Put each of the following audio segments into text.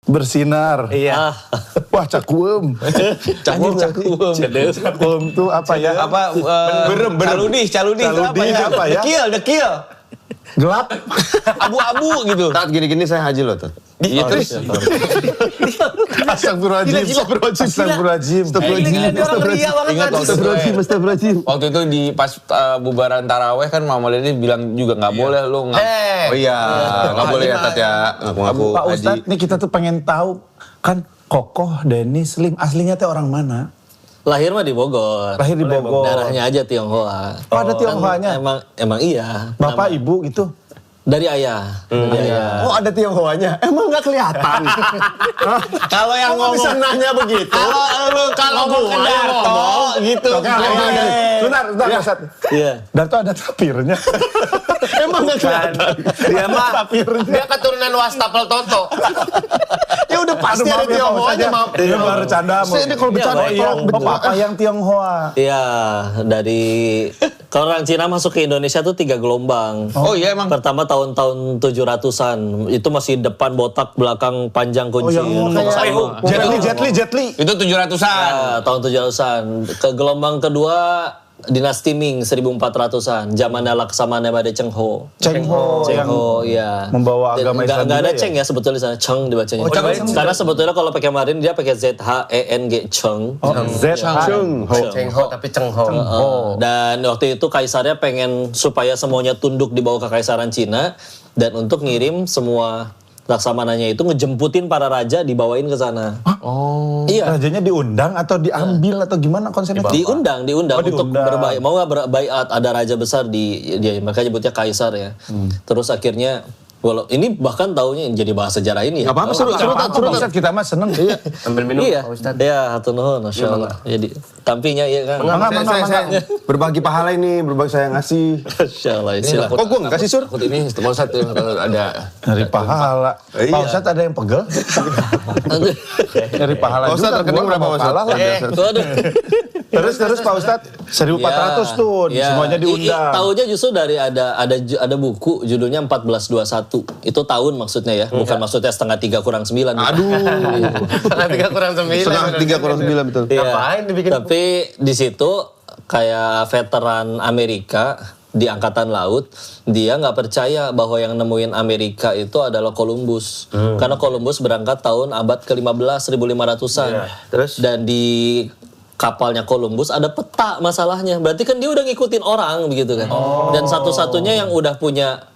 bersinar. Iya. Wah, cakuem. Cakuem tuh apa ya? Apa? Berem. Caludi itu apa ya? Dekil. Gelap. Abu-abu gitu. Saat gini-gini saya haji loh tuh. Iya terus. Astagfirullahaladzim. Astagfirullahaladzim. Waktu itu di pas bubaran taraweh kan Mama Lili bilang juga nggak boleh lu Oh iya, nggak boleh ya Tat ya ngaku-ngaku Pak haji. Ustadz, nih kita tuh pengen tahu kan Kokoh, Denny, Slim aslinya teh orang mana? Lahir mah di Bogor. Lahir di Bogor. Darahnya aja Tionghoa. Oh, ada Tionghoanya? Emang iya. Bapak, ibu gitu? Dari ayah. Dari ayah. Oh ada Tionghoanya, emang nggak kelihatan. Kalau yang ngomong bisa nanya begitu. kalau ngomong ke Darto gitu. Bentar, Ustadz. Iya. Darto ada tapirnya. Emang nggak kelihatan. Dia mah dia keturunan Wastafel Toto. Ya udah pasti ada Tionghoanya, maaf. Iya, bercanda. Ini kalau bercanda tolong betul. Apa yang Tionghoa? Iya, dari kalau orang Cina masuk ke Indonesia tuh 3 gelombang. Oh iya emang. Pertama tahun 700-an. Itu masih depan botak, belakang panjang kunci. Jet Li. Itu 700-an. Ya, tahun 700-an. Ke gelombang kedua Dinasti Ming 1400-an. Zaman Laksamana pada Cheng Ho. Cheng Ho yang iya. membawa agama Islam Nggak ada juga ya? Cheng ya sebetulnya sana. Cheng dibacanya. Cheng. Karena sebetulnya kalau pakai marin dia pakai ZHENG Cheng. Cheng Ho. Tapi Cheng Ho. Dan waktu itu kaisarnya pengen supaya semuanya tunduk di bawah kekaisaran Cina dan untuk ngirim semua laksamananya itu ngejemputin para raja dibawain ke sana. Iya. Rajanya diundang atau diambil atau gimana konsepnya? Diundang untuk diundang. berbaiat. Mau nggak berbaiat, ada raja besar dia mereka nyebutnya kaisar ya. Terus akhirnya ini bahkan taunya jadi bahasa sejarah ini ya. Gak apa-apa, seru Ustadz, kita mah seneng. Iya. Ambil minum Iya. Pak Ustadz. Ya, hatur nuhun, Masya Allah. Jadi tampinya iya kan. Saya berbagi pahala ini, berbagi saya ngasih. Masya Allah, silakan. Kok gue nggak kasih sur? Takut ini Pak Ustadz kalau ada Dari pahala. Pak Ustadz ada yang pegel? Dari pahala Pak Ustadz juga. rekening gua berapa nggak Pak mau kalah lah. Ustadz? Waduh. Terus Pak Ustadz 1400 tuh semuanya diundang. Tahunya justru dari ada buku judulnya 1421. Itu tahun maksudnya ya, bukan maksudnya setengah 3 kurang 9. Aduh. setengah 3 kurang 9. Setengah 3 kurang 9 betul. Iya. Ngapain dibikin? Tapi di situ kayak veteran Amerika di angkatan laut, dia nggak percaya bahwa yang nemuin Amerika itu adalah Columbus. Karena Columbus berangkat tahun abad ke-15 1500-an. Iya. Terus? Dan di kapalnya Columbus ada peta masalahnya. Berarti kan dia udah ngikutin orang begitu kan. Dan satu-satunya yang udah punya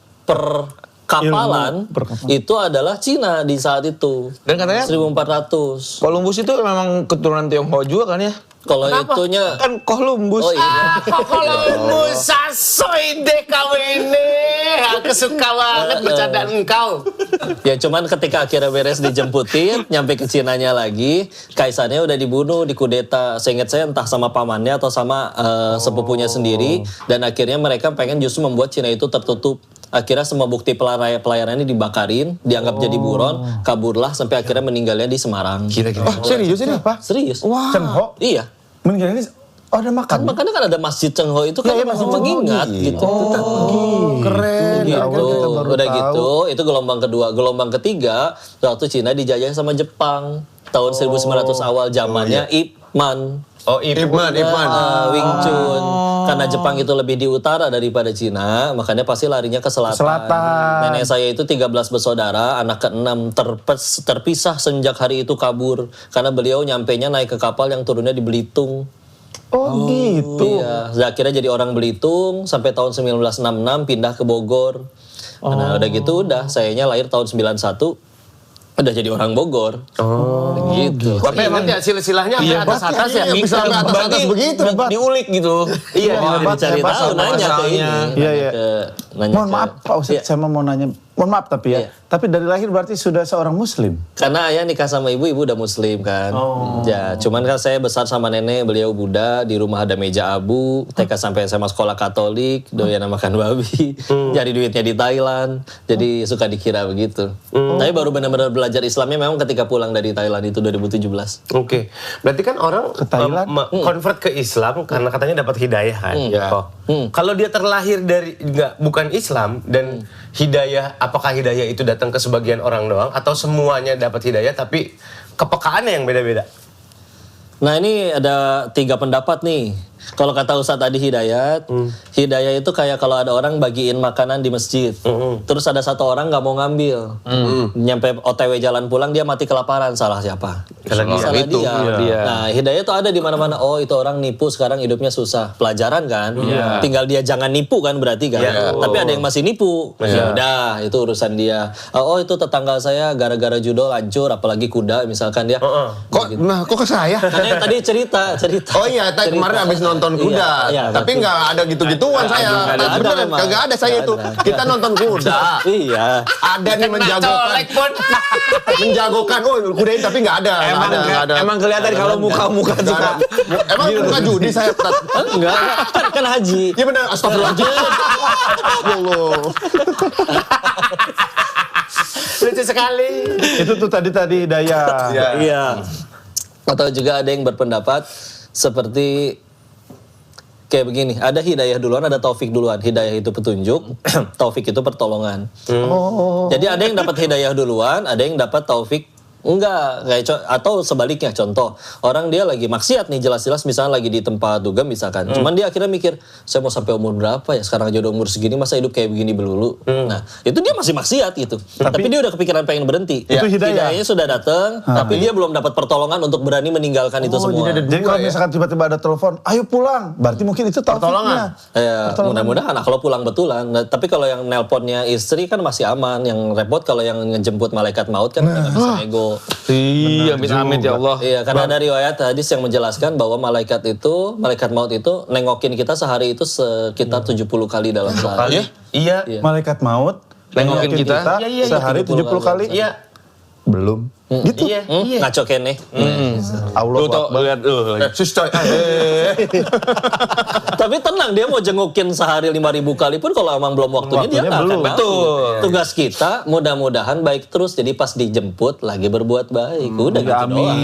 kapalan itu adalah Cina di saat itu. Dan katanya 1400. Columbus itu memang keturunan Tionghoa juga kan ya? Kalau itunya Kan Columbus. oh iya. Columbus sasoy deh kau ini. Aku suka banget bercandaan engkau. Ya cuman ketika akhirnya beres dijemputin, nyampe ke Cinanya lagi, kaisarnya udah dibunuh, dikudeta. Seingat saya entah sama pamannya atau sama sepupunya sendiri. Dan akhirnya mereka pengen justru membuat Cina itu tertutup. Akhirnya semua bukti pelayarannya dibakarin, dianggap jadi buron, kaburlah sampai akhirnya meninggalnya di Semarang. Oh, serius ini apa? Serius? Cheng Ho? Iya. Meninggal ini ada makan. Makanya kan ada Masjid Cheng Ho itu kan masih mengingat gitu. Keren. Gitu. Ya Allah, kita baru Udah tahu. gitu, itu gelombang kedua. Gelombang ketiga, waktu Cina dijajah sama Jepang. Tahun 1900 awal zamannya Ip Man. Oh, Ipman. Wing Chun. Karena Jepang itu lebih di utara daripada Cina, makanya pasti larinya ke selatan. Nenek saya itu 13 bersaudara, anak ke-6 terpisah sejak hari itu kabur. Karena beliau nyampenya naik ke kapal yang turunnya di Belitung. Oh gitu. Iya, akhirnya jadi orang Belitung sampai tahun 1966 pindah ke Bogor. Nah, udah gitu sayanya lahir tahun 91. Udah jadi orang Bogor. Gitu. Tapi emang ya silsilahnya sampai atas-atas ya. Bisa sampai atas-atas begitu. Diulik gitu. Iya, dicari tahu nanya ke ini. Iya. Nanya Mohon ke- maaf Pak Ustadz, saya mau nanya. Mohon maaf tapi ya. Iya. Tapi dari lahir berarti sudah seorang Muslim. Karena ayah nikah sama ibu udah Muslim kan. Ya, cuman kan saya besar sama nenek, beliau Buddha, di rumah ada meja abu, TK sampai SMA sekolah Katolik, doyan makan babi, cari duitnya di Thailand, jadi suka dikira begitu. Tapi baru benar-benar belajar Islamnya memang ketika pulang dari Thailand itu 2017. Oke. Berarti kan orang Ke Thailand? convert ke Islam karena katanya dapat hidayah kan. Iya. Oh. Kalau dia terlahir dari bukan Islam dan hidayah, apakah hidayah itu datang ke sebagian orang doang atau semuanya dapat hidayah tapi kepekaannya yang beda-beda? Nah ini ada 3 pendapat nih. Kalau kata Ustadz tadi Hidayat, Hidayah itu kayak kalau ada orang bagiin makanan di masjid, terus ada satu orang nggak mau ngambil, nyampe OTW jalan pulang dia mati kelaparan, salah siapa? Salah dia. Nah Hidayah itu ada di mana-mana. Oh itu orang nipu sekarang hidupnya susah, pelajaran kan? Tinggal dia jangan nipu kan berarti kan? Tapi ada yang masih nipu, ya udah itu urusan dia. Oh itu tetangga saya gara-gara judo hancur, apalagi kuda misalkan dia. Kok ke saya? Karena yang tadi cerita. Oh iya, kemarin habis nonton kuda, Iya, tapi nggak ada gitu-gituan saya. Kagak ada saya itu. Kita nonton kuda. Iya. Ada nih menjagokan. Oh kuda ini tapi nggak ada. Emang kelihatan kalau muka-muka suka. Emang bukan judi saya. Enggak, kan haji. Iya benar. Astagfirullahaladzim. Ya Allah. Lucu sekali. Itu tuh tadi Hidayah. Iya. Atau juga ada yang berpendapat seperti kayak begini, ada hidayah duluan, ada taufik duluan. Hidayah itu petunjuk, taufik itu pertolongan. Jadi ada yang dapat hidayah duluan, ada yang dapat taufik enggak, kayak atau sebaliknya. Contoh, orang dia lagi maksiat nih jelas-jelas, misalnya lagi di tempat dugem misalkan. Cuman dia akhirnya mikir, saya mau sampai umur berapa ya? Sekarang aja udah umur segini, masa hidup kayak begini melulu. Nah, itu dia masih maksiat gitu. Tapi dia udah kepikiran pengen berhenti. Itu hidayah. Hidayahnya sudah datang, tapi dia belum dapat pertolongan untuk berani meninggalkan itu semua. Jadi kalau misalkan tiba-tiba ada telepon, ayo pulang, berarti mungkin itu taufiknya. Ya, mudah-mudahan. Nah, kalau pulang betulan. Nah, tapi kalau yang nelponnya istri kan masih aman. Yang repot kalau yang ngejemput malaikat maut kan nggak bisa nego. Iya, amit-amit ya Allah. Iya, karena ada riwayat hadis yang menjelaskan bahwa malaikat maut itu nengokin kita sehari itu sekitar 70 kali dalam sehari. Iya. Malaikat maut Nengokin kita sehari 70 kali. Iya. Belum. Gitu. Iya. Ngaco kene. Allah Lu tau lihat Sister. Tapi tenang, dia mau jengukin sehari 5.000 kali pun kalau emang belum waktunya dia nggak akan mau. Betul. Tugas kita mudah-mudahan baik terus, jadi pas dijemput lagi berbuat baik. Udah gitu doang.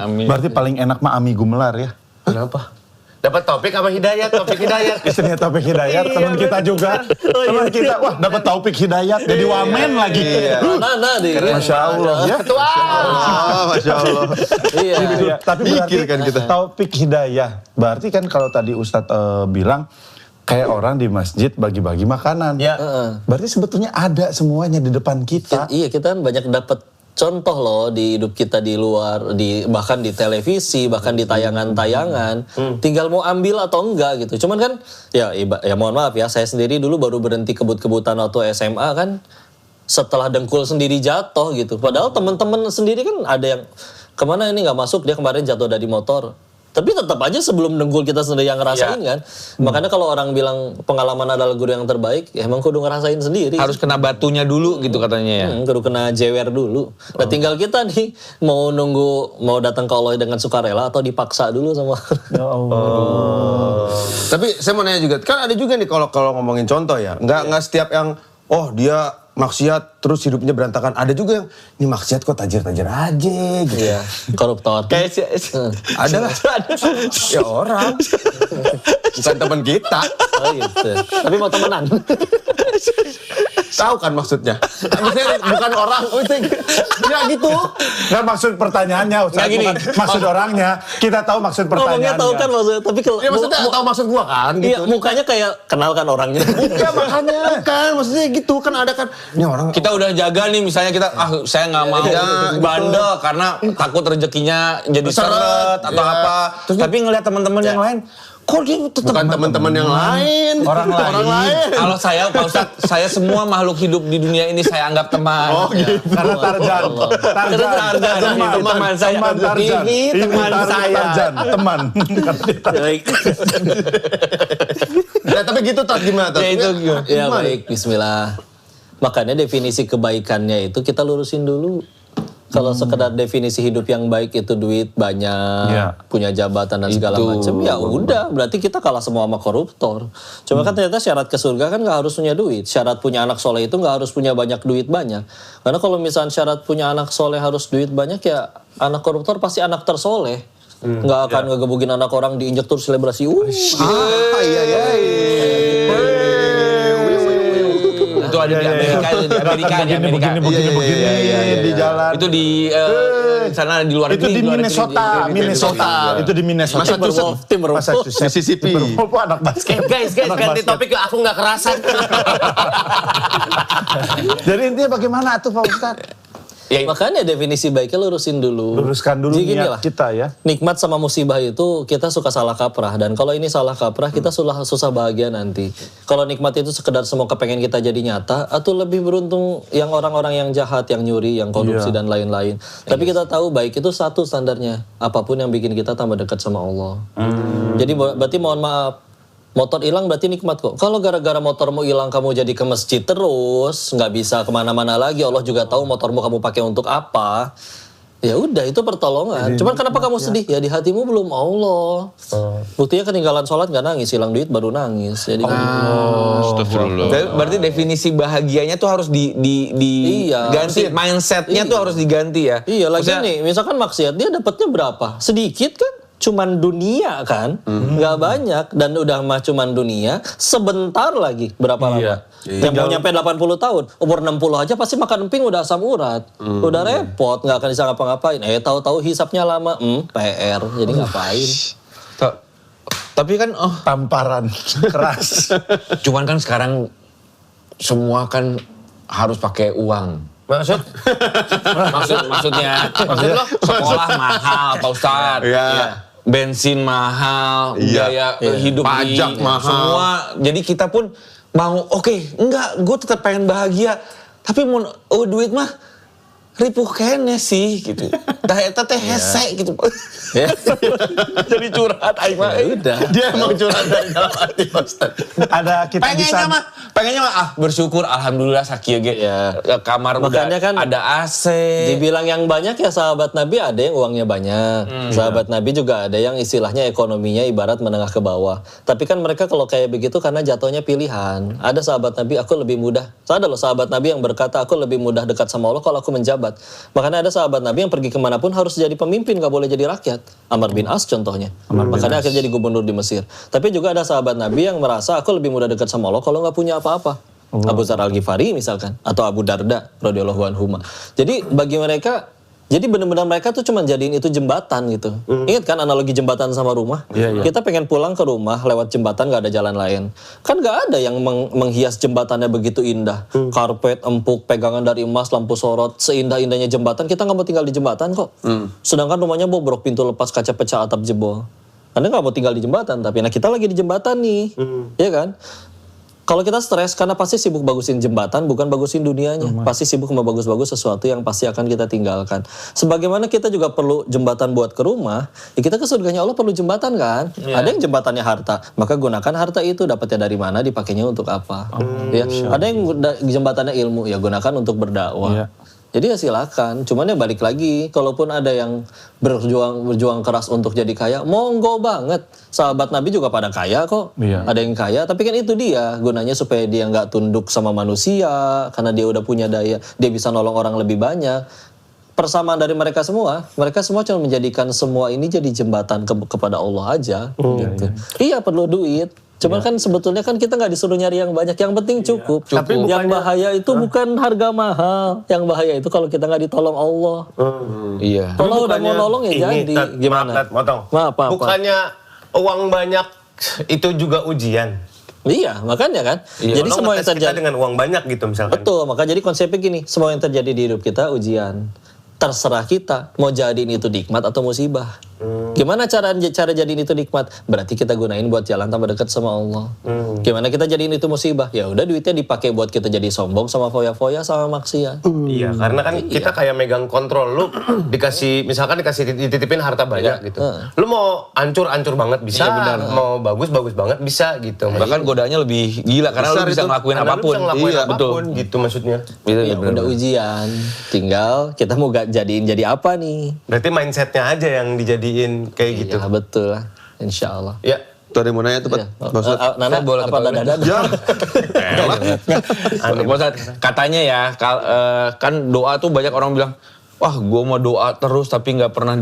Amin. Berarti paling enak mah Ami Gumelar ya. Kenapa? Dapat topik apa Hidayat? Topik Hidayat. Istrinya Taufik Hidayat, teman kita juga. Teman kita, wah dapat Taufik Hidayat, jadi wamen lagi. Nah, Masya Allah ya. Ketua. Masya Allah. Iya. Tapi berarti Mikir kan kita. Taufik Hidayah. Berarti kan kalau tadi Ustadz bilang kayak orang di masjid bagi-bagi makanan. Ya. Berarti sebetulnya ada semuanya di depan kita. Iya, kita kan banyak dapat contoh loh di hidup kita di luar, bahkan di televisi, bahkan di tayangan-tayangan. Tinggal mau ambil atau enggak gitu. Cuman kan ya mohon maaf ya, saya sendiri dulu baru berhenti kebut-kebutan waktu SMA kan setelah dengkul sendiri jatuh gitu. Padahal teman-teman sendiri kan ada yang kemana ini nggak masuk, dia kemarin jatuh dari motor. Tapi tetap aja sebelum dengkul kita sendiri yang ngerasain kan. Makanya kalau orang bilang pengalaman adalah guru yang terbaik, ya emang kudu ngerasain sendiri. Harus kena batunya dulu gitu katanya ya. Kudu kena jewer dulu. Nah tinggal kita nih mau datang ke Allah dengan sukarela atau dipaksa dulu sama. Ya Allah. Tapi saya mau nanya juga, kan ada juga nih kalau ngomongin contoh ya, nggak setiap yang dia maksiat terus hidupnya berantakan. Ada juga yang ini maksiat kok tajir-tajir aja gitu. Iya, koruptor. Ada lah. Ya orang. Bukan teman kita. Oh gitu. Tapi mau temenan. Tahu kan maksudnya? Maksudnya bukan orang. Ya gitu. Nggak maksud pertanyaannya, Ustaz. Nggak gini. Bukan maksud orangnya. Kita tahu maksud pertanyaannya. Ngomongnya tahu kan maksudnya, tapi kalau Ya maksudnya tahu maksud gua kan iya, gitu. mukanya kayak kenal kan orangnya. Ya makanya kan maksudnya gitu kan ada kan. Ini orang Kita udah jaga nih misalnya kita saya nggak mau bandel karena takut rezekinya jadi seret atau apa. Tapi ngelihat teman-teman yang lain, kok dia tetap bukan teman-teman yang lain. Orang lain. Kalau saya Pak Ustadz, saya semua makhluk hidup di dunia ini saya anggap teman. Oh gitu. Karena Tarzan. Teman saya. Teman Tarzan. Ini teman saya. Tarzan, teman. Baik. Ya tapi gitu Tat gimana Tat? Ya itu Ya baik, bismillah. Makanya definisi kebaikannya itu kita lurusin dulu. Kalau sekedar definisi hidup yang baik itu duit banyak, punya jabatan dan segala macam, ya udah berarti kita kalah semua sama koruptor. Cuma kan ternyata syarat ke surga kan nggak harus punya duit. Syarat punya anak soleh itu nggak harus punya banyak duit banyak. Karena kalau misalnya syarat punya anak soleh harus duit banyak, ya anak koruptor pasti anak tersoleh. Nggak akan ngegebukin anak orang diinjek terus selebrasi. Iya. di Amerika itu, di Amerika. Begini di jalan. Itu di sana di luar Itu negeri. di luar Minnesota. negeri. Itu di Minnesota. Timberwolves. Mississippi. Timberwolves anak basket. Guys, Anak ganti basket. topik yuk, aku nggak kerasan. Jadi intinya bagaimana tuh Pak Ustadz? Ya, Makanya definisi baiknya lurusin dulu. Luruskan dulu Jadi gini niat lah, kita ya. nikmat sama musibah itu kita suka salah kaprah. Dan kalau ini salah kaprah kita susah bahagia nanti. Kalau nikmat itu sekedar semua kepengen kita jadi nyata, atau lebih beruntung yang orang-orang yang jahat, yang nyuri, yang korupsi dan lain-lain. Tapi kita tahu baik itu satu standarnya. Apapun yang bikin kita tambah dekat sama Allah. Jadi berarti mohon maaf, motor hilang berarti nikmat kok. Kalau gara-gara motormu hilang kamu jadi ke masjid terus, nggak bisa kemana-mana lagi. Allah juga tahu motormu kamu pakai untuk apa. Ya udah itu pertolongan. Cuman kenapa kamu sedih? Ya di hatimu belum Allah. Buktinya ketinggalan sholat nggak nangis, hilang duit baru nangis. Jadi Berarti definisi bahagianya tuh harus Iya. diganti, mindsetnya tuh harus diganti ya. iya lagi Maksudnya, nih, misalkan maksiat dia dapatnya berapa? Sedikit kan? Cuman dunia kan, nggak banyak dan udah mah cuman dunia. Sebentar lagi berapa lama? Yang mau nyampe 80 tahun, umur 60 aja pasti makan emping udah asam urat, udah repot, nggak akan bisa ngapa-ngapain. Tahu-tahu hisapnya lama, PR, jadi ngapain? Tapi kan Tamparan keras. cuman kan sekarang semua kan harus pakai uang. Maksudnya sekolah mahal Pak Ustadz. Iya. Bensin mahal, Iya. biaya hidup Pajak mahal. semua. Jadi kita pun mau enggak, gue tetap pengen bahagia. Tapi mau duit mah ripuh kene sih gitu. Dah eta teh hese gitu. Jadi curhat aing mah. Udah. Dia emang curhat dari dalam hati Ustaz. Ada kita Pengennya mah bersyukur alhamdulillah sakieu ge. Kamar Makanya udah kan ada AC. Dibilang yang banyak ya sahabat Nabi ada yang uangnya banyak. Sahabat Nabi juga ada yang istilahnya ekonominya ibarat menengah ke bawah. Tapi kan mereka kalau kayak begitu karena jatuhnya pilihan. Ada sahabat Nabi aku lebih mudah. Ada loh sahabat Nabi yang berkata aku lebih mudah dekat sama Allah kalau aku menjabat. Makanya ada sahabat Nabi yang pergi kemanapun harus jadi pemimpin, gak boleh jadi rakyat. Amr bin As contohnya. Makanya akhirnya jadi gubernur di Mesir. Tapi juga ada sahabat Nabi yang merasa aku lebih mudah dekat sama Allah kalau gak punya apa-apa. Abu Dzar Al-Ghifari misalkan, atau Abu Darda radhiyallahu anhuma. Jadi bagi mereka, jadi benar-benar mereka tuh cuma jadiin itu jembatan gitu. Ingat kan analogi jembatan sama rumah? Kita pengen pulang ke rumah lewat jembatan gak ada jalan lain. Kan gak ada yang menghias jembatannya begitu indah. Karpet, empuk, pegangan dari emas, lampu sorot, seindah-indahnya jembatan. Kita gak mau tinggal di jembatan kok. Sedangkan rumahnya bobrok, pintu lepas, kaca pecah, atap jebol. Anda gak mau tinggal di jembatan, tapi nah kita lagi di jembatan nih. Iya kan? Kalau kita stres karena pasti sibuk bagusin jembatan, bukan bagusin dunianya. Pasti sibuk bagus-bagus sesuatu yang pasti akan kita tinggalkan. Sebagaimana kita juga perlu jembatan buat ke rumah, ya kita ke surganya Allah perlu jembatan kan? Ada yang jembatannya harta, maka gunakan harta itu dapatnya dari mana, dipakainya untuk apa. Ya. Ada yang jembatannya ilmu, ya gunakan untuk berdakwah. Jadi ya silakan, cuman ya balik lagi, kalaupun ada yang berjuang keras untuk jadi kaya, monggo banget. Sahabat Nabi juga pada kaya kok, ada yang kaya, tapi kan itu dia gunanya supaya dia nggak tunduk sama manusia, karena dia udah punya daya, dia bisa nolong orang lebih banyak. Persamaan dari mereka semua cuma menjadikan semua ini jadi jembatan kepada Allah aja. Gitu. Iya perlu duit. Cuman kan sebetulnya kan kita nggak disuruh nyari yang banyak, yang penting cukup. Tapi yang bahaya itu bukan harga mahal, yang bahaya itu kalau kita nggak ditolong Allah. Iya. Kalau udah mau nolong ya jadi. Gimana? Maaf. Bukannya uang banyak itu juga ujian. Iya, makanya kan. Jadi semua yang terjadi kita dengan uang banyak gitu misalkan. Betul, maka jadi konsepnya gini, semua yang terjadi di hidup kita ujian. Terserah kita mau jadiin itu nikmat atau musibah. Gimana cara jadiin itu nikmat? Berarti kita gunain buat jalan tambah dekat sama Allah. Gimana kita jadiin itu musibah? Ya udah duitnya dipakai buat kita jadi sombong sama foya-foya sama maksiat. Iya, karena kan kita kayak megang kontrol. Lu misalkan dikasih dititipin harta banyak gitu. Lu mau hancur banget bisa, mau bagus banget bisa gitu. Bahkan godaannya lebih gila karena lu bisa ngelakuin apapun. Betul gitu maksudnya. Ya udah ujian. Tinggal kita mau jadiin jadi apa nih? Berarti mindsetnya aja yang dijadiin kayak gitu. Ya betul lah, insya Allah. Ya. Tuh ada yang mau nanya tuh, Pak. Nana boleh apa dada? Ya. Katanya ya, kan doa tuh banyak orang bilang, wah gue mau doa terus tapi nggak pernah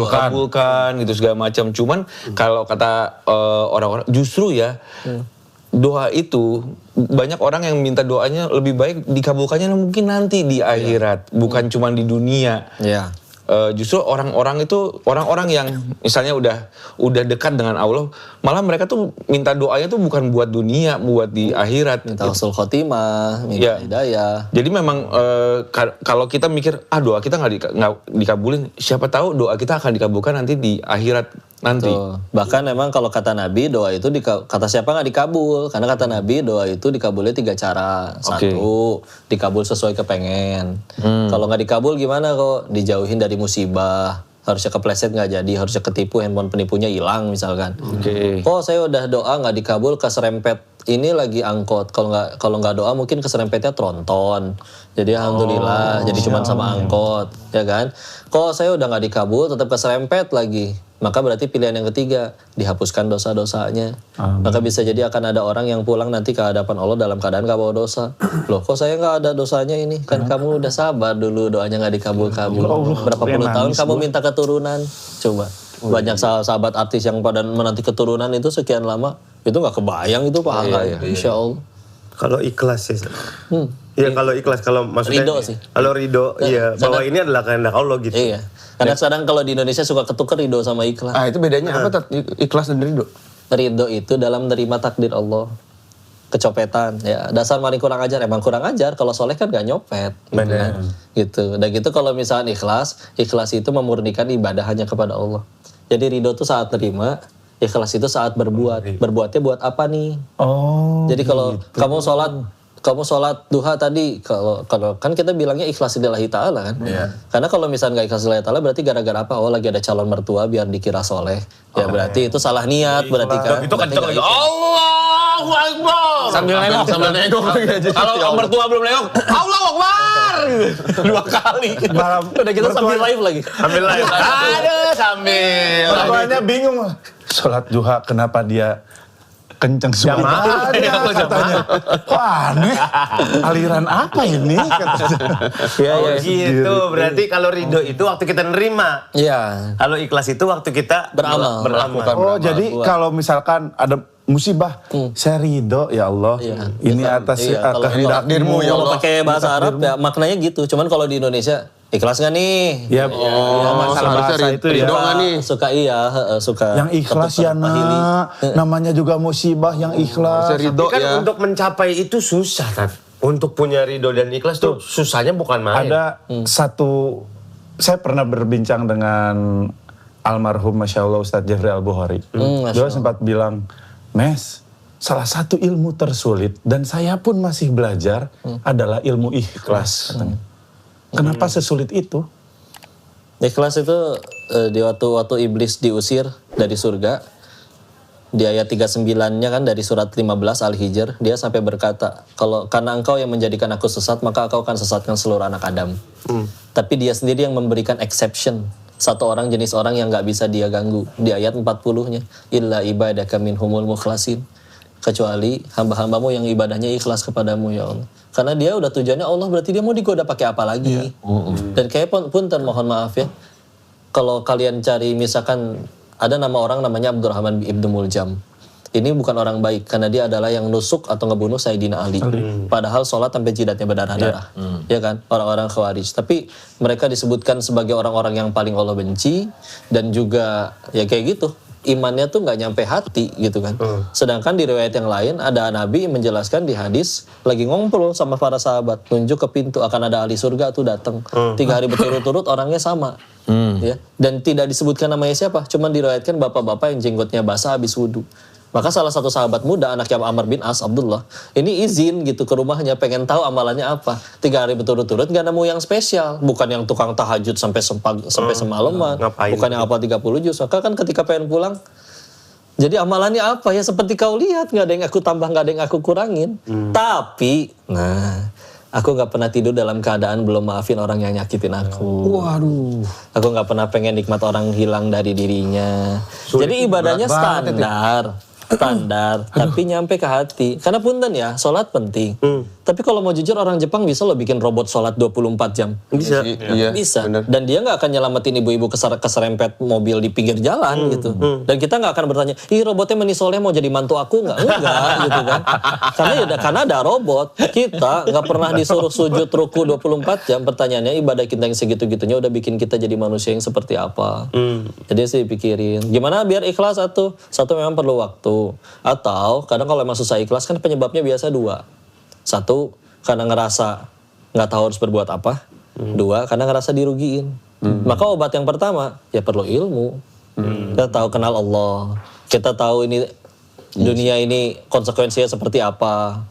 kabulkan gitu segala macam. Cuman kalau kata orang-orang justru ya doa itu banyak orang yang minta doanya lebih baik dikabulkannya mungkin nanti di akhirat, bukan cuma di dunia. Iya. Justru orang-orang yang misalnya udah dekat dengan Allah, malah mereka tuh minta doanya tuh bukan buat dunia, buat di akhirat. Minta husnul khotimah, minta hidayah. Jadi memang kalau kita mikir doa kita nggak dikabulin, siapa tahu doa kita akan dikabulkan nanti di akhirat nanti. Tuh. Bahkan memang kalau kata Nabi doa itu kata siapa nggak dikabul, karena kata Nabi doa itu dikabulnya 3 cara. Satu, dikabul sesuai kepengen. Kalau nggak dikabul gimana kok? Dijauhin dari musibah. Harusnya kepleset nggak jadi, harusnya ketipu, handphone penipunya hilang misalkan. Kok saya udah doa nggak dikabul, keserempet ini lagi angkot. Kalau nggak doa mungkin keserempetnya tronton. Jadi alhamdulillah, jadi cuma sama angkot, ya kan? Kok saya udah nggak dikabul, tetap keserempet lagi. Maka berarti pilihan yang ketiga, dihapuskan dosa-dosanya. Maka bisa jadi akan ada orang yang pulang nanti ke hadapan Allah dalam keadaan gak bawa dosa. Loh kok saya gak ada dosanya ini? Kan kamu udah sabar dulu, doanya gak dikabul-kabul. Berapa puluh tahun kamu minta keturunan? Coba. Banyak sahabat artis yang pada menanti keturunan itu sekian lama, itu gak kebayang itu pahala. Insya Allah. Kalau ikhlas sih. Iya kalau ikhlas, kalau maksudnya Ridho sih. Kalau ridho, iya bahwa ini adalah kehendak Allah gitu. Iya. Karena sekarang kalau di Indonesia suka ketukar ridho sama ikhlas. Itu bedanya apa ikhlas dan ridho? Ridho itu dalam menerima takdir Allah. Kecopetan, ya dasar maling kurang ajar, emang kurang ajar. Kalau soleh kan gak nyopet, gitu kan? Gitu. Dan gitu kalau misalnya ikhlas itu memurnikan ibadah hanya kepada Allah. Jadi ridho itu saat terima, ikhlas itu saat berbuat. Berbuatnya buat apa nih? Jadi kalau kamu sholat duha tadi, kalau kan kita bilangnya ikhlas lillahi ta'ala kan. Karena kalau misalnya nggak ikhlas lillahi ta'ala berarti gara-gara apa? Oh lagi ada calon mertua biar dikira soleh. Ya berarti itu salah niat berarti kan. Itu kenceng lagi. Allahu Akbar. Sambil nengok. Kalau mertua belum nengok, Allahu Akbar. 2 kali. Udah kita sambil live lagi. Sambil live. Aduh, sambil. Mertuanya bingung. Sholat duha kenapa dia kenceng suaranya katanya. Wah aneh, aliran apa ini? Oh gitu, berarti kalau ridho itu waktu kita nerima. Iya. Kalau ikhlas itu waktu kita Beramal. Oh jadi kalau misalkan ada musibah, saya ridho ya Allah. Ini atas kehendak-Mu ya Kalau Allah. pakai bahasa Arab ya maknanya gitu. Cuman kalau di Indonesia ikhlas nggak nih? Ya, masalah bahasa itu ya. ridho nggak nih? Suka. Yang ikhlas ya nak, namanya juga musibah yang ikhlas. Ridho Tapi kan ya. untuk mencapai itu susah kan. Untuk punya ridho dan ikhlas tuh susahnya bukan main. Ada satu, saya pernah berbincang dengan almarhum Masya Allah Ustadz Jeffrey Al-Bukhari. Dia sempat bilang, Mes, salah satu ilmu tersulit dan saya pun masih belajar adalah ilmu ikhlas. Katanya. Kenapa sesulit itu? Ikhlas itu di waktu iblis diusir dari surga, di ayat 39-nya kan dari surat 15 Al-Hijr, dia sampai berkata, karena engkau yang menjadikan aku sesat, maka engkau akan sesatkan seluruh anak Adam. Tapi dia sendiri yang memberikan exception. Satu orang jenis orang yang gak bisa dia ganggu. Di ayat 40-nya, illa ibadaka minhumul mukhlasin. Kecuali hamba-hambamu yang ibadahnya ikhlas kepadamu ya Allah. Karena dia udah tujuannya Allah, berarti dia mau digoda pakai apa lagi. Dan kayak punten mohon maaf ya, kalau kalian cari misalkan ada nama orang namanya Abdurrahman ibnu Muljam. Ini bukan orang baik karena dia adalah yang nusuk atau ngebunuh Sayyidina Ali. Padahal sholat sampai jidatnya berdarah-darah. Ya kan? Orang-orang Khawarij. Tapi mereka disebutkan sebagai orang-orang yang paling Allah benci dan juga ya kayak gitu. Imannya tuh nggak nyampe hati gitu kan. Sedangkan di riwayat yang lain ada Nabi menjelaskan di hadis lagi ngobrol sama para sahabat, nunjuk ke pintu akan ada ahli surga tuh datang. 3 hari berturut-turut orangnya sama. Ya. Dan tidak disebutkan namanya siapa, cuman diriwayatkan bapak-bapak yang jenggotnya basah habis wudhu. Maka salah satu sahabat muda anaknya Amr bin As, Abdullah, ini izin gitu ke rumahnya pengen tahu amalannya apa. 3 hari berturut-turut gak nemu yang spesial, bukan yang tukang tahajud sampai semalaman, bukan yang hafal 30 juz. Maka kan ketika pengen pulang, jadi amalannya apa ya seperti kau lihat, gak ada yang aku tambah, gak ada yang aku kurangin. Tapi, aku gak pernah tidur dalam keadaan belum maafin orang yang nyakitin aku. Waduh. Aku gak pernah pengen nikmat orang hilang dari dirinya. Jadi ibadahnya standar. standar, tapi nyampe ke hati. Karena punten ya, sholat penting. Tapi kalau mau jujur orang Jepang bisa loh bikin robot sholat 24 jam. Bisa. Iya, Bisa. bener. Dan dia nggak akan nyelamatin ibu-ibu keserempet mobil di pinggir jalan gitu. Dan kita nggak akan bertanya, ih robotnya menisoleh mau jadi mantu aku nggak? Enggak gitu kan. Karena ada robot. Kita nggak pernah disuruh sujud ruku 24 jam. Pertanyaannya ibadah kita yang segitu-gitunya udah bikin kita jadi manusia yang seperti apa. Jadi sih pikirin, gimana biar ikhlas satu memang perlu waktu. Atau kadang kalau emang susah ikhlas kan penyebabnya biasa dua. Satu, karena ngerasa nggak tahu harus berbuat apa. Dua, karena ngerasa dirugiin. Maka obat yang pertama, ya perlu ilmu. Kita tahu kenal Allah. Kita tahu ini dunia ini konsekuensinya seperti apa.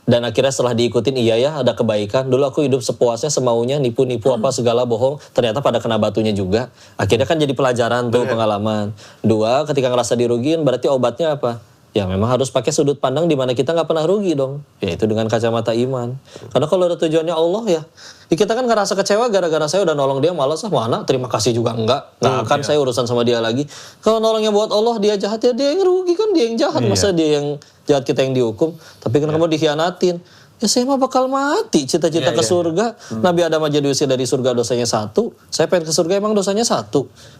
Dan akhirnya setelah diikutin, iya ya ada kebaikan. Dulu aku hidup sepuasnya, semaunya, nipu-nipu apa segala bohong. Ternyata pada kena batunya juga. Akhirnya kan jadi pelajaran tuh, pengalaman. Dua, ketika ngerasa dirugiin, berarti obatnya apa? Ya memang harus pakai sudut pandang di mana kita nggak pernah rugi dong. Yaitu dengan kacamata iman. Karena kalau udah tujuannya Allah ya kita kan ngerasa kecewa gara-gara saya udah nolong dia, malas mana terima kasih juga enggak. Nggak akan saya urusan sama dia lagi. Kalau nolongnya buat Allah, dia jahat ya dia yang rugi kan, dia yang jahat. Masa dia yang jahat kita yang dihukum. Tapi kan kamu dikhianatin. Ya saya mah bakal mati cita-cita ke surga. Nabi Adam aja diusir dari surga dosanya 1. Saya pengen ke surga emang dosanya 1.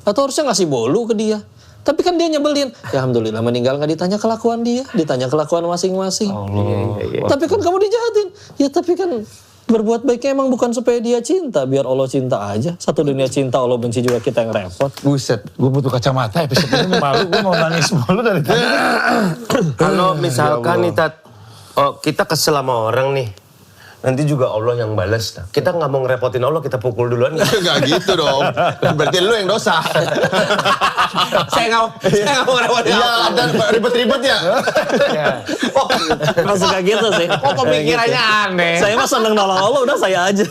Atau harusnya ngasih bolu ke dia. Tapi kan dia nyebelin. Ya alhamdulillah meninggal gak ditanya kelakuan dia. Ditanya kelakuan masing-masing. Tapi kan kamu dijahatin. Ya tapi kan berbuat baiknya emang bukan supaya dia cinta. Biar Allah cinta aja. Satu dunia cinta, Allah benci juga kita yang repot. Buset. Gue butuh kacamata episode ini malu, gue mau nangis mulu dari tadi. Kalau misalkan nih Tat, kita kesel sama orang nih, nanti juga Allah yang balas. Kita nggak mau ngerepotin Allah, kita pukul duluan. Nggak gitu dong. Berarti lu yang dosa. Saya nggak mau ngerepotin. Iya, dan ribet-ribet ya. Masuk kayak gitu sih. Kok pemikirannya aneh? Saya mah seneng nolong Allah, udah saya aja.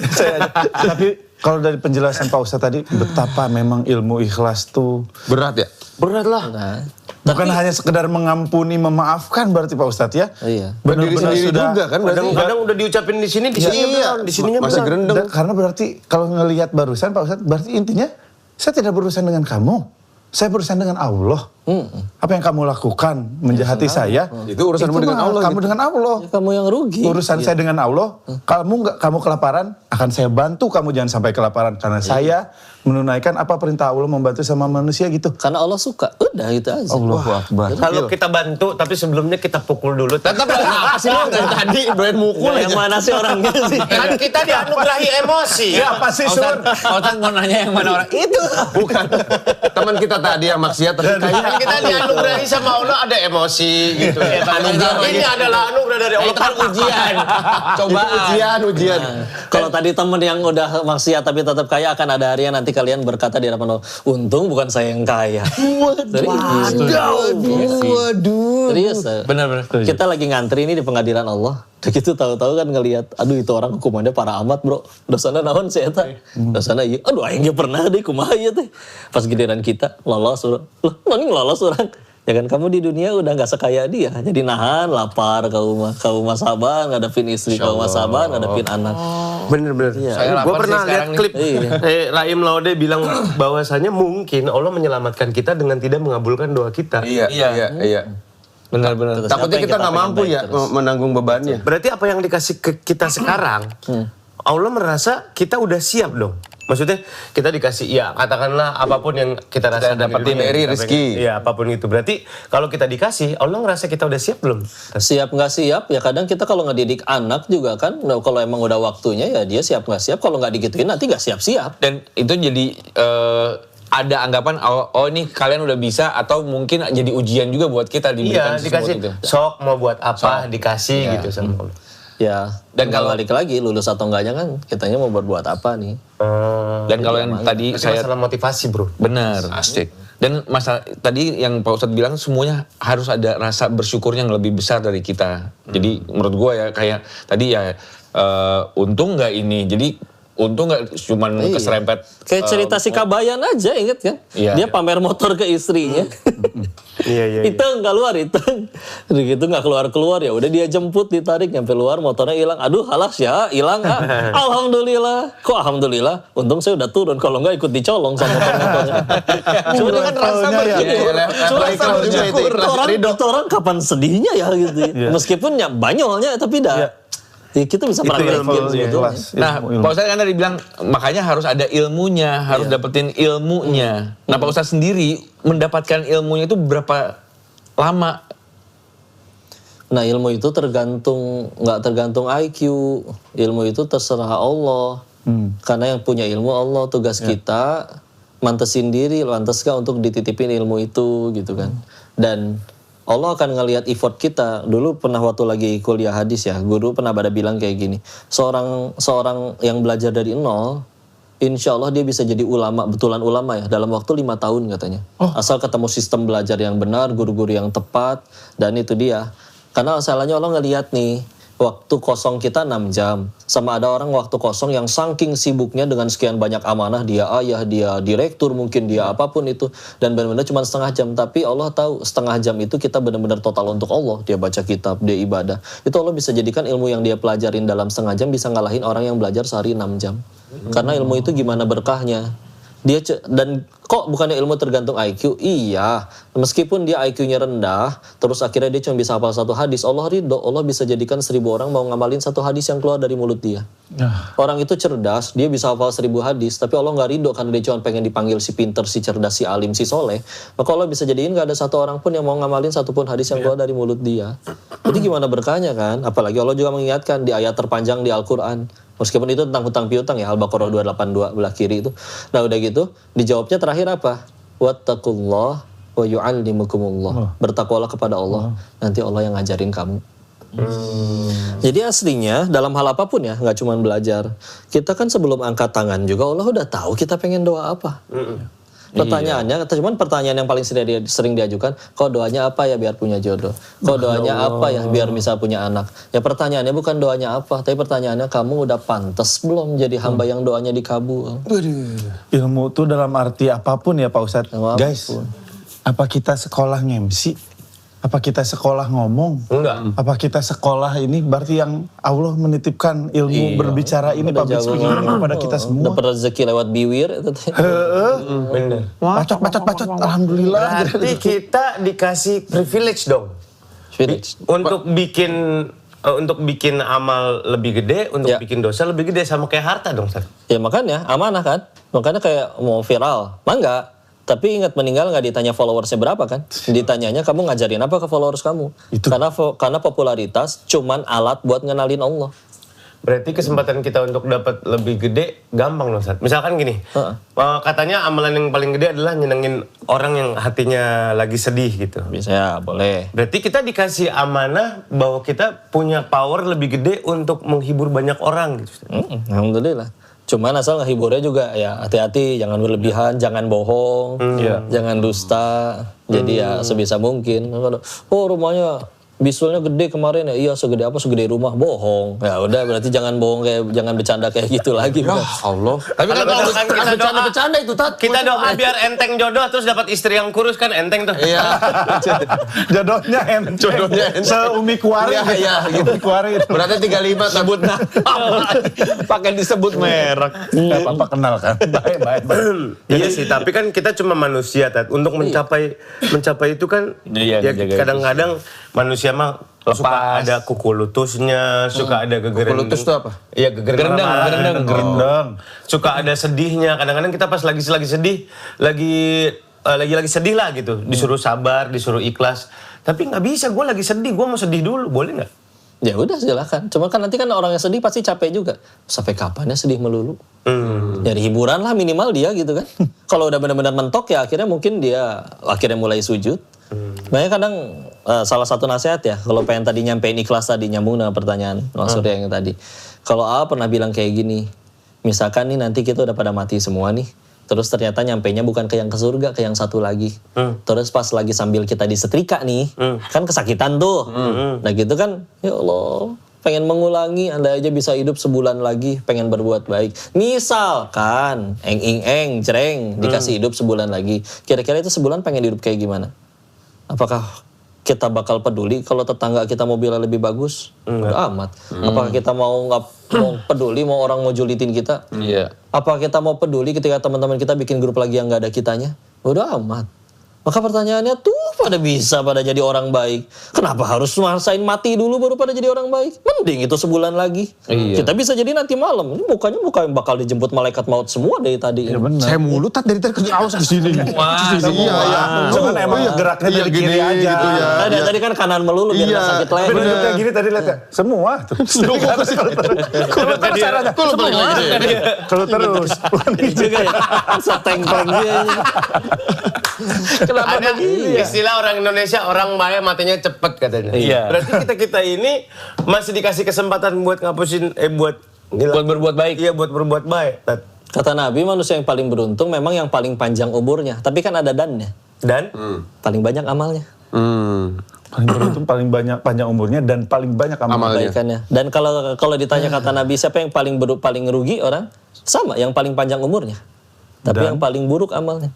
Tapi kalau dari penjelasan Pak Ustadz tadi, betapa memang ilmu ikhlas tuh Berat ya? Berat lah. Nah, bukan hanya sekedar mengampuni, memaafkan berarti Pak Ustadz ya. iya. Berdiri Benar-benar sendiri sudah- juga kan berarti. Kadang-kadang udah diucapin di sini, di sininya belum, di sininya Masih belum. gerendeng. Karena berarti kalau ngelihat barusan Pak Ustadz, berarti intinya saya tidak berurusan dengan kamu. Saya berurusan dengan Allah. Apa yang kamu lakukan menjahati saya, Itu urusanmu dengan Allah Kamu gitu. dengan Allah. Ya, kamu yang rugi. Urusan saya dengan Allah, kamu kelaparan, akan saya bantu kamu jangan sampai kelaparan. Karena saya menunaikan apa perintah Allah membantu sama manusia gitu. Karena Allah suka. Udah gitu aja. Allahu Akbar. Kalau kita bantu, tapi sebelumnya kita pukul dulu. Tetap apa sih lu dari tadi doain mukul Yang aja. mana sih orangnya sih? Kan kita dianugerahi emosi. Ya apa sih Sur? Otak mau nanya yang mana orang itu? Bukan. Teman kita tadi yang maksiat tapi Kan kayak kita dianugerahi sama Allah ada emosi gitu. Ini adalah anugerah dari Allah. Itu kan ujian. Cobaan. ujian. Kalau tadi temen yang udah maksiat tapi tetap kaya akan ada hari yang nanti kalian berkata di hadapan Allah, untung bukan saya yang kaya. Waduh. Serius. Benar-benar. Kita lagi ngantri ini di pengadilan Allah. Udah gitu tahu-tahu kan ngelihat, aduh itu orang hukumannya parah amat bro. Dosana naon sih eta? Dosana iya. Aduh aing ge pernah deh kumaha ieu teh. Pas giliran kita lolos urang. Loh, mana lolos urang? Ya kan kamu di dunia udah nggak sekaya dia. Jadi nahan lapar kau mah sabar ngadepin istri, kau mah sabar ngadepin anak. Bener-bener. Saya Gue lapar pernah sih lihat sekarang klip nih. Raim Laude bilang bahwasanya mungkin Allah menyelamatkan kita dengan tidak mengabulkan doa kita. Iya. Benar-benar. Takutnya kita nggak mampu ya menanggung bebannya. Berarti apa yang dikasih ke kita sekarang, Allah merasa kita udah siap dong. Maksudnya kita dikasih, ya katakanlah apapun yang kita rasa dapetin dari rezeki. Iya apapun itu. Berarti kalau kita dikasih, Allah ngerasa kita udah siap belum? Siap nggak siap ya kadang kita kalau ngedidik anak juga kan, nah, kalau emang udah waktunya ya dia siap nggak siap. Kalau nggak digituin nanti nggak siap-siap. Dan itu jadi ada anggapan oh ini kalian udah bisa atau mungkin jadi ujian juga buat kita Iya diberikan dikasih, itu. sok mau buat apa dikasih gitu sama Allah. Ya, dan kalau balik lagi lulus atau enggaknya kan kitanya mau berbuat apa nih? Dan kalau yang tadi Berarti saya masalah motivasi bro. benar. Asik. Dan masalah tadi yang Pak Ustadz bilang semuanya harus ada rasa bersyukurnya yang lebih besar dari kita. Jadi menurut gua ya kayak tadi ya untung nggak ini. Jadi untung nggak cuman keserempet. Kayak cerita si Kabayan aja, inget kan? Iya. Dia pamer motor ke istrinya. Iya. Iteng keluar, Iteng. Udah gitu nggak keluar ya. Udah dia jemput, ditarik nyampe luar, motornya hilang. Aduh, halas ya, hilang. Alhamdulillah. Kok alhamdulillah? Untung saya udah turun. Kalau nggak ikut dicolong sama motornya. Cuma dia kan rasa bersyukur. Itu orang kapan sedihnya ya gitu. Meskipun ya banyolnya, tapi dah. Ya, kita bisa praktekin gitu. Nah, Pak Ustadz kan tadi bilang makanya harus ada ilmunya, harus dapetin ilmunya. Nah, Pak Ustadz sendiri mendapatkan ilmunya itu berapa lama? Nah, ilmu itu nggak tergantung IQ. Ilmu itu terserah Allah. Karena yang punya ilmu Allah, tugas kita mantesin diri, lantas gak untuk dititipin ilmu itu gitu kan. Dan Allah akan ngelihat effort kita. Dulu pernah waktu lagi kuliah hadis ya, guru pernah pada bilang kayak gini. Seorang yang belajar dari nol, insya Allah dia bisa jadi ulama, betulan ulama ya, dalam waktu 5 tahun katanya. Asal ketemu sistem belajar yang benar, guru-guru yang tepat, dan itu dia. Karena masalahnya Allah ngelihat nih, waktu kosong kita 6 jam. Sama ada orang waktu kosong yang saking sibuknya dengan sekian banyak amanah, dia ayah, dia direktur, mungkin dia apapun itu. Dan benar-benar cuma setengah jam. Tapi Allah tahu setengah jam itu kita benar-benar total untuk Allah. Dia baca kitab, dia ibadah. Itu Allah bisa jadikan ilmu yang dia pelajarin dalam setengah jam bisa ngalahin orang yang belajar sehari 6 jam. Karena ilmu itu gimana berkahnya. Dan kok bukannya ilmu tergantung IQ? Iya, meskipun dia IQ-nya rendah, terus akhirnya dia cuma bisa hafal 1 hadis, Allah ridho, Allah bisa jadikan 1000 orang mau ngamalin 1 hadis yang keluar dari mulut dia. Orang itu cerdas, dia bisa hafal 1000 hadis, tapi Allah nggak ridho karena dia cuma pengen dipanggil si pinter, si cerdas, si alim, si soleh. Maka Allah bisa jadiin nggak ada 1 orang pun yang mau ngamalin 1 pun hadis yang keluar dari mulut dia. Jadi gimana berkahnya kan? Apalagi Allah juga mengingatkan di ayat terpanjang di Al-Quran. Meskipun itu tentang hutang piutang ya, Al-Baqarah 282 belah kiri itu. Nah udah gitu, dijawabnya terakhir apa? Wattaqullah wa yu'allimukumullah. Bertakwalah kepada Allah, nanti Allah yang ngajarin kamu. Jadi aslinya dalam hal apapun ya, nggak cuma belajar. Kita kan sebelum angkat tangan juga Allah udah tahu kita pengen doa apa. Pertanyaannya, cuman pertanyaan yang paling sering diajukan, kok doanya apa ya biar punya jodoh? Kok doanya apa ya biar bisa punya anak? Ya pertanyaannya bukan doanya apa, tapi pertanyaannya kamu udah pantas belum jadi hamba yang doanya dikabul? Ilmu itu dalam arti apapun ya Pak Ustadz. Guys, apa kita sekolah ngemsi? Apa kita sekolah ngomong? Enggak. Apa kita sekolah ini berarti yang Allah menitipkan ilmu berbicara ini, public speaking ini kepada kita semua. Dapat rezeki lewat biwir itu. Bener. Bacot. Alhamdulillah. Berarti kita dikasih privilege dong. Untuk bikin amal lebih gede, untuk bikin dosa lebih gede, sama kayak harta dong, Ustaz. Ya makanya amanah kan. Makanya kayak mau viral, enggak. Tapi ingat meninggal nggak ditanya followersnya berapa kan? Ditanyanya kamu ngajarin apa ke followers kamu? Itu. Karena popularitas cuman alat buat ngenalin Allah. Berarti kesempatan kita untuk dapat lebih gede gampang loh, Ustaz. Misalkan gini, katanya amalan yang paling gede adalah nyenengin orang yang hatinya lagi sedih gitu. Bisa ya, boleh. Berarti kita dikasih amanah bahwa kita punya power lebih gede untuk menghibur banyak orang gitu, Ustaz. Alhamdulillah. Cuman asal ngehiburnya juga ya hati-hati, jangan berlebihan, jangan bohong, jangan dusta. Jadi ya sebisa mungkin. Oh rumahnya bisulnya gede kemarin ya, iya segede apa, segede rumah, bohong. Ya udah berarti jangan bohong jangan bercanda kayak gitu lagi. Ya Allah. Tapi kan kalau bercanda itu Tat. Kita doa biar enteng jodoh terus dapat istri yang kurus kan enteng tuh. Iya. Jodohnya enteng. Seumi kuari. Iya, Umi kuari. Berarti 35 sebut pakai disebut merek. Gak apa-apa kenal kan. Baik. Iya sih, tapi kan kita cuma manusia, Tat. Untuk mencapai itu kan Iya, ya menjaga kadang-kadang manusia mah suka ada kuku lutusnya, suka ada geger. Kuku lutus itu apa? Iya, geger Gerendeng. Suka ada sedihnya. Kadang-kadang kita pas lagi sedih, lagi sedih lah gitu. Disuruh sabar, disuruh ikhlas. Tapi nggak bisa, gue lagi sedih, gue mau sedih dulu, boleh nggak? Ya udah silakan. Cuma kan nanti kan orang yang sedih pasti capek juga. Sampai kapan ya sedih melulu? Jadi hiburan lah minimal dia gitu kan. Kalau udah benar-benar mentok ya akhirnya mungkin dia mulai sujud. Makanya kadang salah satu nasihat ya, kalau pengen tadi nyampein ikhlas tadi nyambung dengan pertanyaan maksudnya yang tadi. Kalau A pernah bilang kayak gini, misalkan nih nanti kita udah pada mati semua nih, terus ternyata nyampainya bukan ke yang ke surga, ke yang satu lagi. Terus pas lagi sambil kita disetrika nih, kan kesakitan tuh. Nah gitu kan, ya Allah, pengen mengulangi, andai aja bisa hidup sebulan lagi, pengen berbuat baik. Misalkan, jreng, dikasih hidup sebulan lagi. Kira-kira itu sebulan pengen hidup kayak gimana? Apakah kita bakal peduli kalau tetangga kita mobilnya lebih bagus? Udah amat. Apakah kita mau peduli mau orang mau julitin kita? Iya. Apa kita mau peduli ketika teman-teman kita bikin grup lagi yang nggak ada kitanya? Udah amat. Maka pertanyaannya tuh pada jadi orang baik. Kenapa harus ngerasain mati dulu baru pada jadi orang baik? Mending itu sebulan lagi. Iya. Kita bisa jadi nanti malam. Ini bukan yang bakal dijemput malaikat maut semua dari tadi. Ya benar. Saya mulu dari tadi awas ke sini. Iya. Cuman emang geraknya dari kiri aja. Gitu ya. Nah, dari tadi kan kanan melulu biar nggak sakit Tapi leher. kayak gini tadi lihat ya. Semua tuh. Kalau caranya. Kok lu balik lagi deh? Kalau terus. Juga ya. Seteng-teng dia. Kenapa Ada begini ya? istilah orang Indonesia, orang baik matinya cepet katanya. Iya. Berarti kita ini masih dikasih kesempatan buat ngapusin, buat berbuat baik. Iya, buat berbuat baik. Kata Nabi, manusia yang paling beruntung memang yang paling panjang umurnya. Tapi kan ada dannya. Dan Paling banyak amalnya. Paling beruntung, paling banyak panjang umurnya dan paling banyak amalnya. Kebaikannya. Dan kalau ditanya kata Nabi, siapa yang paling rugi orang? Sama, yang paling panjang umurnya. Tapi yang paling buruk amalnya.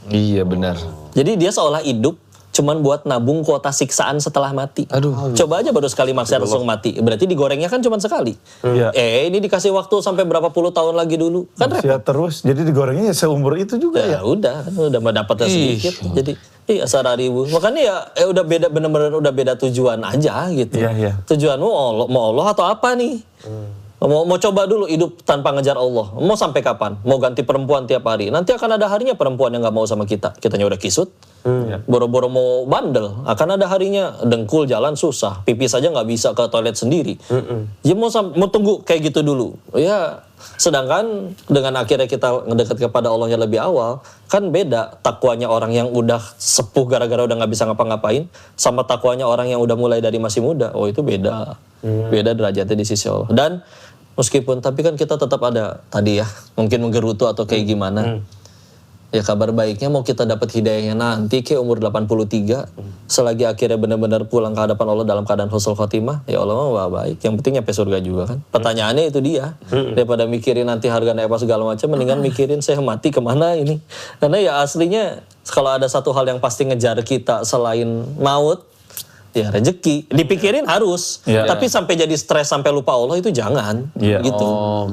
Iya benar. Jadi dia seolah hidup cuman buat nabung kuota siksaan setelah mati. Aduh. Coba aja baru sekali maksiat langsung mati. Berarti digorengnya kan cuma sekali. Iya. Ini dikasih waktu sampai berapa puluh tahun lagi dulu. Kan repot. Maksiat terus. Jadi digorengnya ya seumur itu juga ya. Ya udah, kan udah mendapatnya sedikit. Jadi sararibu. Makanya ya udah beda, bener-bener udah beda tujuan aja gitu. Iya, iya. Tujuanmu mau Allah atau apa nih? Mau coba dulu hidup tanpa ngejar Allah. Mau sampai kapan? Mau ganti perempuan tiap hari? Nanti akan ada harinya perempuan yang nggak mau sama kita. Kitanya udah kisut. Boro-boro mau bandel. Akan ada harinya dengkul jalan susah. Pipis saja nggak bisa ke toilet sendiri. Ya mau tunggu kayak gitu dulu. Ya sedangkan dengan akhirnya kita ngedekat kepada Allah yang lebih awal, kan beda takwanya orang yang udah sepuh gara-gara udah nggak bisa ngapa-ngapain sama takwanya orang yang udah mulai dari masih muda. Oh itu beda. Beda derajatnya di sisi Allah. Dan meskipun, tapi kan kita tetap ada tadi ya, mungkin menggerutu atau kayak gimana. Ya kabar baiknya mau kita dapat hidayahnya nanti ke umur 83, selagi akhirnya benar-benar pulang ke hadapan Allah dalam keadaan husnul khotimah, ya Allah mah baik. Yang penting nyampe surga juga kan. Pertanyaannya itu dia. Daripada mikirin nanti harga naik apa segala macam, mendingan mikirin saya mati kemana ini. Karena ya aslinya kalau ada satu hal yang pasti ngejar kita selain maut, ya rezeki. Dipikirin harus, tapi sampai jadi stres sampai lupa Allah itu jangan, gitu.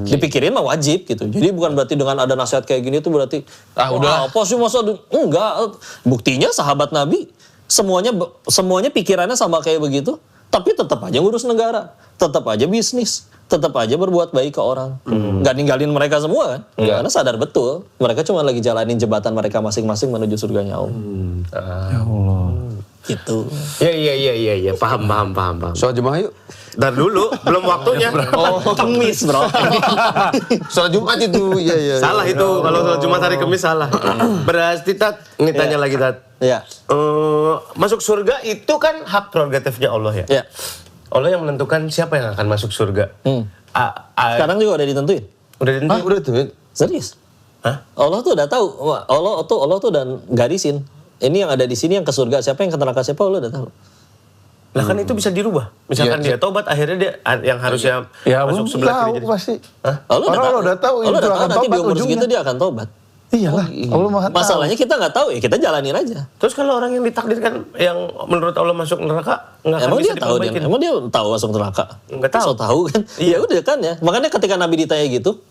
Dipikirin mah wajib gitu. Jadi bukan berarti dengan ada nasihat kayak gini itu berarti udah apa sih masa enggak. Buktinya sahabat Nabi semuanya pikirannya sama kayak begitu, tapi tetap aja ngurus negara, tetap aja bisnis, tetap aja berbuat baik ke orang. Nggak ninggalin mereka semua kan? Karena sadar betul mereka cuma lagi jalanin jembatan mereka masing-masing menuju surganya Allah. Ya Allah. Gitu. Iya, paham. Soal jemaah yuk. Ntar dulu, belum waktunya. Kemis bro. Soal Jumat itu, iya. Salah itu, kalau sholat Jumat hari Kamis salah. Berarti Tat, ini tanya lagi Tat. Ya. Masuk surga itu kan hak prerogatifnya Allah ya? Ya. Allah yang menentukan siapa yang akan masuk surga. Sekarang juga udah ditentuin. Udah ditentuin? Udah tuh. Serius? Hah? Allah tuh udah tahu. Allah tuh udah garisin. Ini yang ada di sini yang ke surga siapa, yang ke neraka siapa, Allah udah tahu. Lah kan itu bisa dirubah. Misalkan dia tobat, akhirnya dia yang harusnya masuk sebelah kiri jadi. Pasti. Allah udah tahu Allah itu udah tahu akan nanti di tobat umur segitu ujungnya. dia akan tobat. Iyalah. Allah Maha tahu. Masalahnya kita nggak tahu ya, kita jalanin aja. Terus kalau orang yang ditakdirkan yang menurut Allah masuk neraka nggak akan Emang bisa dia tahu dia, diperbaikin. emang dia tahu masuk neraka? Nggak tahu. So tahu kan? Ya udah kan ya. Makanya ketika Nabi ditanya gitu,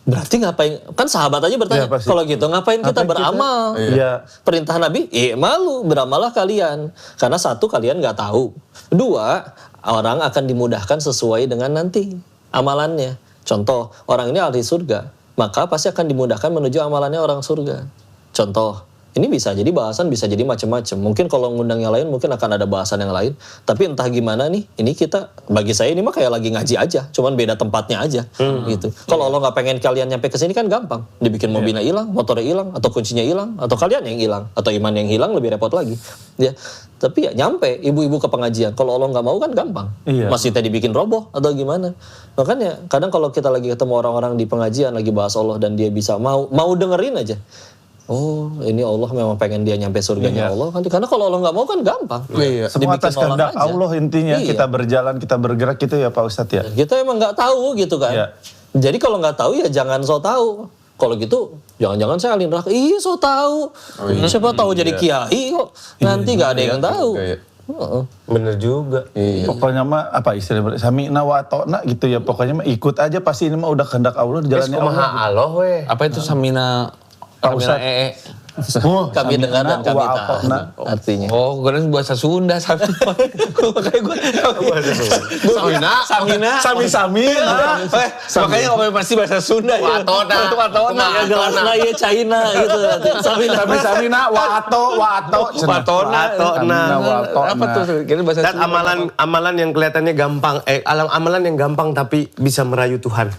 berarti ngapain? Kan sahabat aja bertanya, Iya, pasti. kalau gitu ngapain kita beramal? Iya. Perintah Nabi, malu, beramallah kalian. Karena satu, kalian nggak tahu. Dua, orang akan dimudahkan sesuai dengan nanti amalannya. Contoh, orang ini ahli surga, maka pasti akan dimudahkan menuju amalannya orang surga. Contoh, ini bisa jadi bahasan, bisa jadi macam-macam. Mungkin kalau ngundang yang lain, mungkin akan ada bahasan yang lain. Tapi entah gimana nih, ini kita, bagi saya ini mah kayak lagi ngaji aja. Cuman beda tempatnya aja. Gitu. Kalau Allah nggak pengen kalian nyampe ke sini kan gampang. Dibikin mobilnya hilang, motornya hilang, atau kuncinya hilang, atau kalian yang hilang, atau iman yang hilang lebih repot lagi. Ya. Tapi ya nyampe ibu-ibu ke pengajian. Kalau Allah nggak mau kan gampang. Iya. Masjidnya dibikin roboh atau gimana. Makanya kadang kalau kita lagi ketemu orang-orang di pengajian, lagi bahas Allah dan dia bisa mau dengerin aja. Oh, ini Allah memang pengen dia nyampe surganya Allah kan. Karena kalau Allah nggak mau kan gampang. Iya. Semua atas Dibikin orang kehendak aja. Allah intinya. Iya. Kita berjalan, kita bergerak gitu ya Pak Ustadz ya. Kita emang nggak tahu gitu kan. Iya. Jadi kalau nggak tahu ya jangan so tahu. Kalau gitu jangan-jangan saya alin neraka. Iya so tahu. Siapa tahu jadi kiai kok. Nanti nggak ada yang tahu. Iya. Heeh. Bener juga. Pokoknya mah apa istilahnya sami'na wa ata'na gitu ya. Pokoknya mah ikut aja pasti ini mah udah kehendak Allah, jalannya Allah. Kumaha Allah weh. Apa itu Samina Pak Samina Ustadz. EE? Kami dengar dan kami wa tahan. ata'na. Artinya. Oh, gue kira bahasa Sunda Samina. Makanya gue Samina. Sami-sami. Makanya ngomong pasti bahasa Sunda ya. Ya gelasnya ya China gitu. Sami-sami na wa ato. Watona. Apa tuh? Kira bahasa Dan Sunda. amalan yang kelihatannya gampang, amalan yang gampang tapi bisa merayu Tuhan.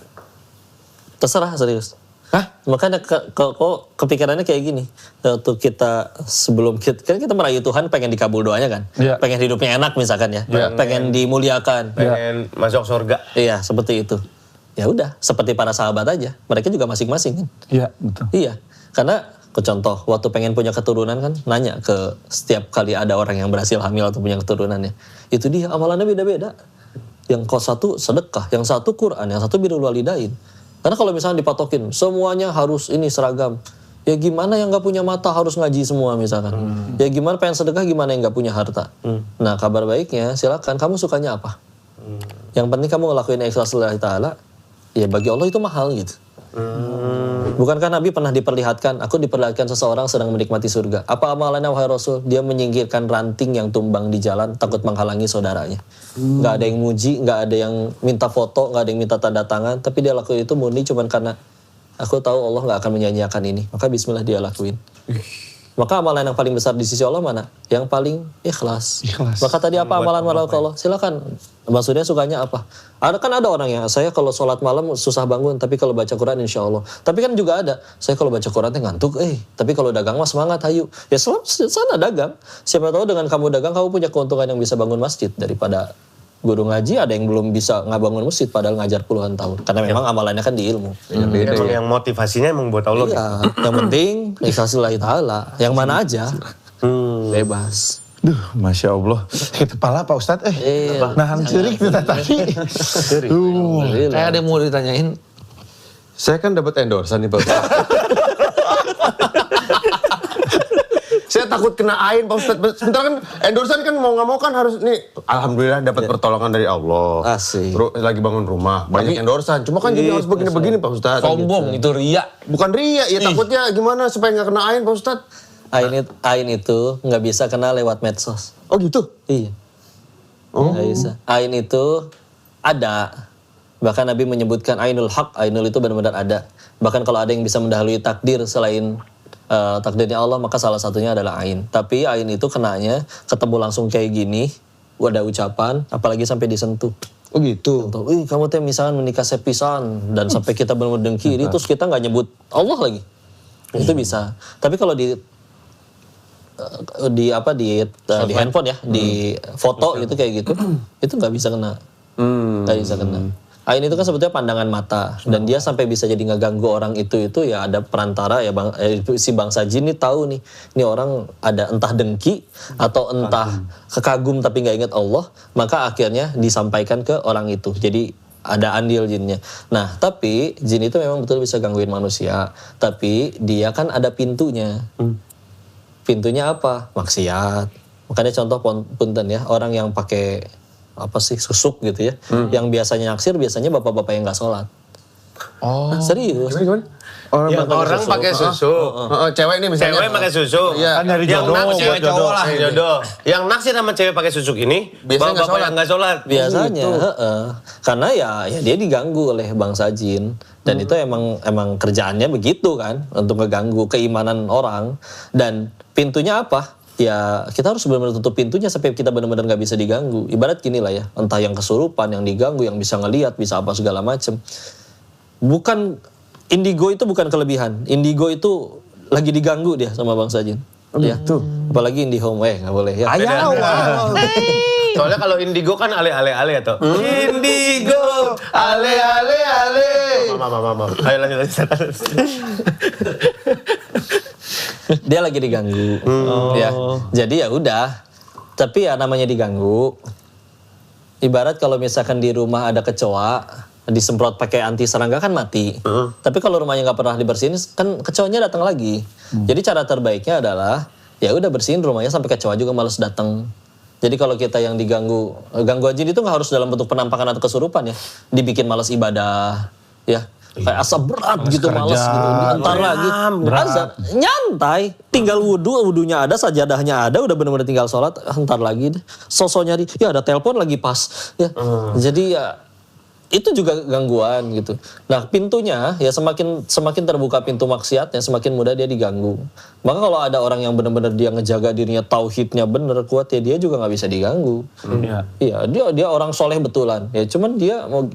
Terserah serius. Hah? Makanya kok kepikirannya kayak gini. Waktu kita sebelum kan kita merayu Tuhan pengen dikabul doanya kan. Iya. Pengen hidupnya enak misalkan ya. Pengen dimuliakan. Pengen masuk surga. Iya, seperti itu. Ya udah, seperti para sahabat aja. Mereka juga masing-masing kan. Iya, betul. Iya. Karena contoh waktu pengen punya keturunan kan nanya ke setiap kali ada orang yang berhasil hamil atau punya keturunannya. Itu dia amalannya beda-beda. Yang satu sedekah, yang satu Quran, yang satu birrul walidain. Karena kalau misalnya dipatokin semuanya harus ini seragam. Ya gimana yang nggak punya mata harus ngaji semua misalkan. Ya gimana pengen sedekah gimana yang nggak punya harta. Nah kabar baiknya silakan kamu sukanya apa. Yang penting kamu ngelakuin ikhlas lillahi ta'ala. Ya bagi Allah itu mahal gitu. Bukankah Nabi pernah diperlihatkan, aku diperlihatkan seseorang sedang menikmati surga. Apa amalannya wahai Rasul? Dia menyingkirkan ranting yang tumbang di jalan takut menghalangi saudaranya. Nggak ada yang muji, nggak ada yang minta foto, nggak ada yang minta tanda tangan. Tapi dia lakuin itu murni cuman karena aku tahu Allah nggak akan menyanyiakan ini. Maka bismillah dia lakuin. Maka amalan yang paling besar di sisi Allah mana? Yang paling ikhlas. Maka tadi apa amalan malam ke Allah? Silakan. Maksudnya sukanya apa? Ada orang yang saya kalau sholat malam susah bangun, tapi kalau baca Quran insya Allah. Tapi kan juga ada, saya kalau baca Quran ngantuk, tapi kalau dagang mah semangat, hayu. Ya sana dagang. Siapa tahu dengan kamu dagang, kamu punya keuntungan yang bisa bangun masjid daripada guru ngaji ada yang belum bisa bangun masjid padahal ngajar puluhan tahun. Karena memang amalannya kan di ilmu. Emang yang motivasinya emang buat Allah. Iya, yang penting ikhlasillahi ta'ala. Yang mana aja, bebas. Duh, Masya Allah. Itu pala Pak Ustadz, Iya. nahan cirik kita tadi. Kayak ada yang mau ditanyain. Saya kan dapat endorsan nih Pak Ustadz. Saya takut kena ain Pak Ustadz. Sebentar kan endorsan kan mau nggak mau kan harus nih. Alhamdulillah dapat pertolongan dari Allah. Asik. Terus lagi bangun rumah, banyak endorsan. Cuma kan jadi harus begini-begini Pak Ustadz. Sombong, itu ria. Bukan ria, ya takutnya gimana supaya nggak kena ain Pak Ustadz. Ain itu nggak bisa kena lewat medsos. Oh gitu? Iya. Nggak bisa. Ain itu ada. Bahkan Nabi menyebutkan ainul haq, ainul itu benar-benar ada. Bahkan kalau ada yang bisa mendahului takdir selain takdirnya Allah, maka salah satunya adalah ain. Tapi ain itu kenanya ketemu langsung kayak gini, ada ucapan, apalagi sampai disentuh. Oh gitu. Contoh, kamu teh misalkan menikah sepisan dan sampai kita benar-benar dengkiri, terus kita nggak nyebut Allah lagi. Itu bisa. Tapi kalau di handphone ya, di foto gitu kayak gitu, itu nggak bisa kena. Nggak bisa kena. Ain itu kan sebetulnya pandangan mata dan dia sampai bisa jadi ngeganggu orang itu ya ada perantara ya si bangsa jin ini tahu nih ini orang ada entah dengki atau entah kekagum tapi nggak ingat Allah, maka akhirnya disampaikan ke orang itu. Jadi ada andil jinnya. Nah, tapi jin itu memang betul bisa gangguin manusia, tapi dia kan ada pintunya. Pintunya apa? Maksiat. Makanya contoh punten ya, orang yang pakai apa sih susuk gitu ya, yang biasanya naksir biasanya bapak-bapak yang nggak sholat. Oh, serius? Gimana? Orang pakai susu. Cewek nih misalnya. Cewek pakai susu. Iya. Kan nyari Yang jodoh, naksir buat jodoh. jodoh. Yang naksir sama cewek pakai susuk ini, Biasanya nggak bapak yang nggak sholat. Biasanya, karena ya dia diganggu oleh bangsa jin dan itu emang kerjaannya begitu kan untuk ngeganggu keimanan orang. Dan pintunya apa? Ya kita harus benar-benar tutup pintunya sampai kita benar-benar nggak bisa diganggu. Ibarat gini lah ya, entah yang kesurupan, yang diganggu, yang bisa ngelihat, bisa apa segala macem. Bukan indigo itu bukan kelebihan. Indigo itu lagi diganggu dia sama bangsa jin. Ya. Apalagi IndiHome, nggak boleh ya. Soalnya kalau indigo kan ale atau indigo ale. Mama. Ayo lanjut. Dia lagi diganggu. Ya. Jadi ya udah. Tapi ya namanya diganggu. Ibarat kalau misalkan di rumah ada kecoa, disemprot pakai anti serangga kan mati. Tapi kalau rumahnya nggak pernah dibersihin, kan kecoanya datang lagi. Jadi cara terbaiknya adalah ya udah bersihin rumahnya sampai kecoa juga males datang. Jadi kalau kita yang diganggu, gangguan jin itu nggak harus dalam bentuk penampakan atau kesurupan ya. Dibikin males ibadah, ya. Kayak asa berat gitu, males gitu. Entar lagi, azan, nyantai. Tinggal wudunya ada, sajadahnya ada, udah bener-bener tinggal sholat. Entar lagi deh, sosok nyari, ya ada telepon lagi pas. Ya. Jadi ya itu juga gangguan gitu. Nah pintunya ya semakin terbuka pintu maksiatnya, semakin mudah dia diganggu. Maka kalau ada orang yang benar-benar dia ngejaga dirinya, tauhidnya bener kuat ya, dia juga nggak bisa diganggu. Iya, dia orang soleh betulan. Ya cuman dia mau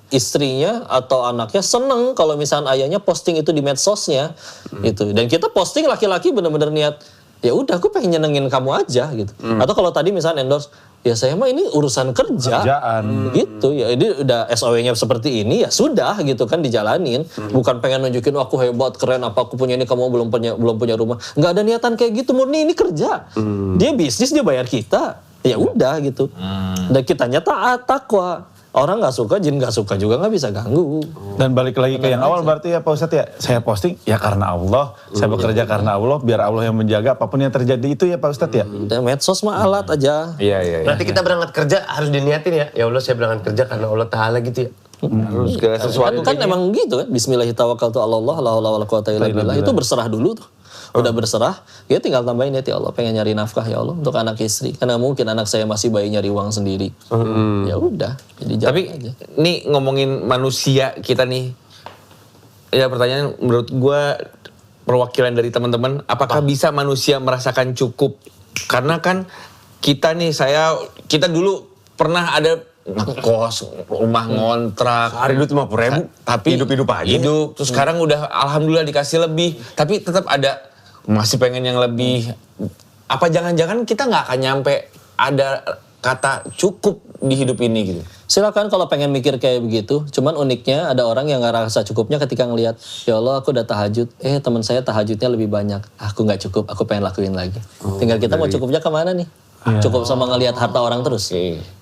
istrinya atau anaknya seneng kalau misalnya ayahnya posting itu di medsosnya gitu. Dan kita posting laki-laki benar-benar niat ya udah aku pengen nyenengin kamu aja gitu. Atau kalau tadi misalnya endorse, ya saya mah ini urusan kerjaan gitu ya, ini udah SOW-nya seperti ini ya sudah gitu kan dijalanin. Bukan pengen nunjukin aku hebat keren apa aku punya ini kamu belum punya rumah. Nggak ada niatan kayak gitu, murni ini kerja. Dia bisnis, dia bayar kita ya udah gitu. Dan kitanya taat takwa. Orang nggak suka, jin nggak suka juga nggak bisa ganggu. Dan balik lagi ke yang awal berarti ya Pak Ustadz ya, saya posting ya karena Allah, saya bekerja karena Allah, biar Allah yang menjaga apapun yang terjadi itu ya Pak Ustadz ya. Dan medsos mah alat aja. Iya. Nanti kita berangkat kerja harus diniatin ya. Ya Allah saya berangkat kerja karena Allah Ta'ala gitu ya. Harus ke sesuatu Kan emang gitu kan, bismillahirrahmanirrahim, Allah, la haula wala quwata illa billah. Itu berserah dulu tuh. Udah berserah, ya tinggal tambahin ya Allah pengen nyari nafkah ya Allah untuk anak istri. Karena mungkin anak saya masih bayi nyari uang sendiri. Ya udah, jadi Tapi aja. nih ngomongin manusia kita nih. Ya pertanyaan menurut gue perwakilan dari teman-teman, apakah bisa manusia merasakan cukup? Karena kan kita dulu pernah ada ngekos, rumah ngontrak. Sehari duit 50.000, tapi hidup-hidup aja. Terus sekarang udah alhamdulillah dikasih lebih, tapi tetap ada masih pengen yang lebih. Apa jangan-jangan kita nggak akan nyampe ada kata cukup di hidup ini gitu? Silakan kalau pengen mikir kayak begitu. Cuman uniknya ada orang yang nggak rasa cukupnya ketika ngelihat, ya Allah aku udah tahajud, teman saya tahajudnya lebih banyak. Aku nggak cukup, aku pengen lakuin lagi. Tinggal kita mau cukupnya kemana nih? Cukup sama ngelihat harta orang terus?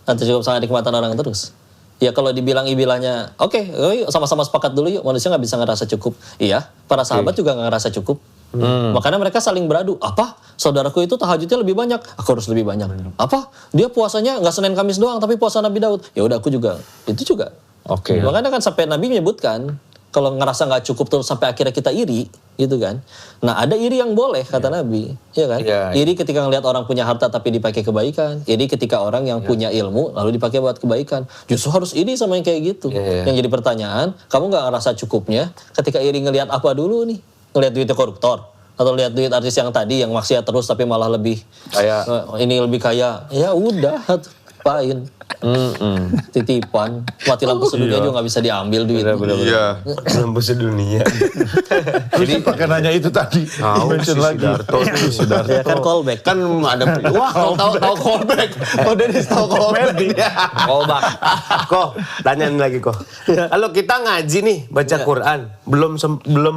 Atau cukup sama nikmatan orang terus? Ya kalau dibilang ibilahnya, oke, yuk sama-sama sepakat dulu yuk, manusia nggak bisa ngerasa cukup. Iya, para sahabat juga nggak ngerasa cukup. Makanya mereka saling beradu. Apa? Saudaraku itu tahajudnya lebih banyak, aku harus lebih banyak. Apa? Dia puasanya nggak Senin Kamis doang, tapi puasa Nabi Daud. Ya udah aku juga. Itu juga. Oke. Makanya kan sampai Nabi menyebutkan kalau ngerasa nggak cukup terus sampai akhirnya kita iri, gitu kan. Nah ada iri yang boleh kata Nabi, ya kan. Iri ketika ngelihat orang punya harta tapi dipakai kebaikan. Iri ketika orang yang punya ilmu lalu dipakai buat kebaikan. Justru harus iri sama yang kayak gitu. Yang jadi pertanyaan, kamu nggak ngerasa cukupnya ketika iri ngelihat apa dulu nih? Ngelihat duitnya koruptor atau lihat duit artis yang tadi yang maksiat terus tapi malah lebih Kayak ini lebih kaya. Ya udah, apain? Titipan, mati lampu sedunia juga nggak bisa diambil duit. Iya. Lampu sedunia. Jadi pakai nanya itu tadi, mention lagi. Sudarto. Ya kan callback. Kan ada, wah tahu callback. Oh Dennis tahu callback. Callback. Kok, tanyain lagi kok. Kalau kita ngaji nih, baca Quran, belum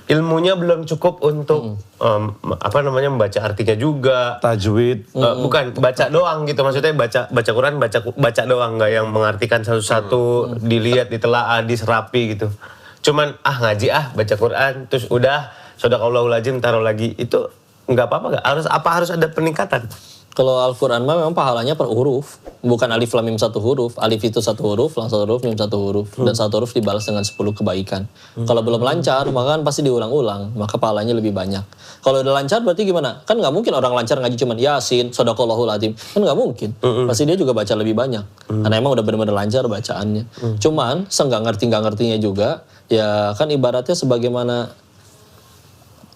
ilmunya belum cukup untuk membaca artinya juga. Tajwid. Bukan baca doang gitu, maksudnya baca Quran baca doang, nggak yang mengartikan satu-satu, dilihat, ditelaah, diserapi gitu. Cuman ngaji baca Quran terus udah shadaqallahul azim taruh lagi, itu nggak apa-apa nggak? Harus ada peningkatan? Kalau Al-Quran mah memang pahalanya per huruf. Bukan alif lam mim satu huruf. Alif itu satu huruf, lam satu huruf, mim satu huruf. Dan satu huruf dibalas dengan 10 kebaikan. Kalau belum lancar, maka kan pasti diulang-ulang. Maka pahalanya lebih banyak. Kalau udah lancar berarti gimana? Kan nggak mungkin orang lancar ngaji cuman Yasin, shadaqallahul azim. Kan nggak mungkin. Pasti dia juga baca lebih banyak. Karena emang udah benar-benar lancar bacaannya. Cuman, nggak ngertinya juga, ya kan ibaratnya sebagaimana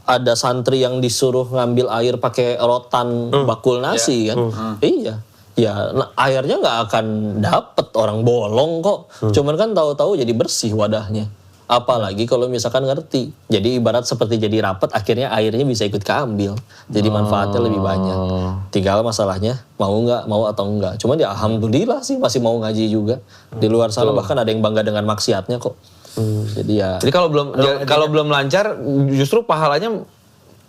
ada santri yang disuruh ngambil air pakai rotan bakul nasi kan. Iya. Ya airnya nggak akan dapet, orang bolong kok. Cuman kan tahu-tahu jadi bersih wadahnya. Apalagi kalau misalkan ngerti. Jadi ibarat seperti jadi rapet, akhirnya airnya bisa ikut keambil. Jadi manfaatnya lebih banyak. Tinggal masalahnya mau atau enggak. Cuman ya alhamdulillah sih masih mau ngaji juga. Di luar sana bahkan ada yang bangga dengan maksiatnya kok. Jadi kalau belum lancar justru pahalanya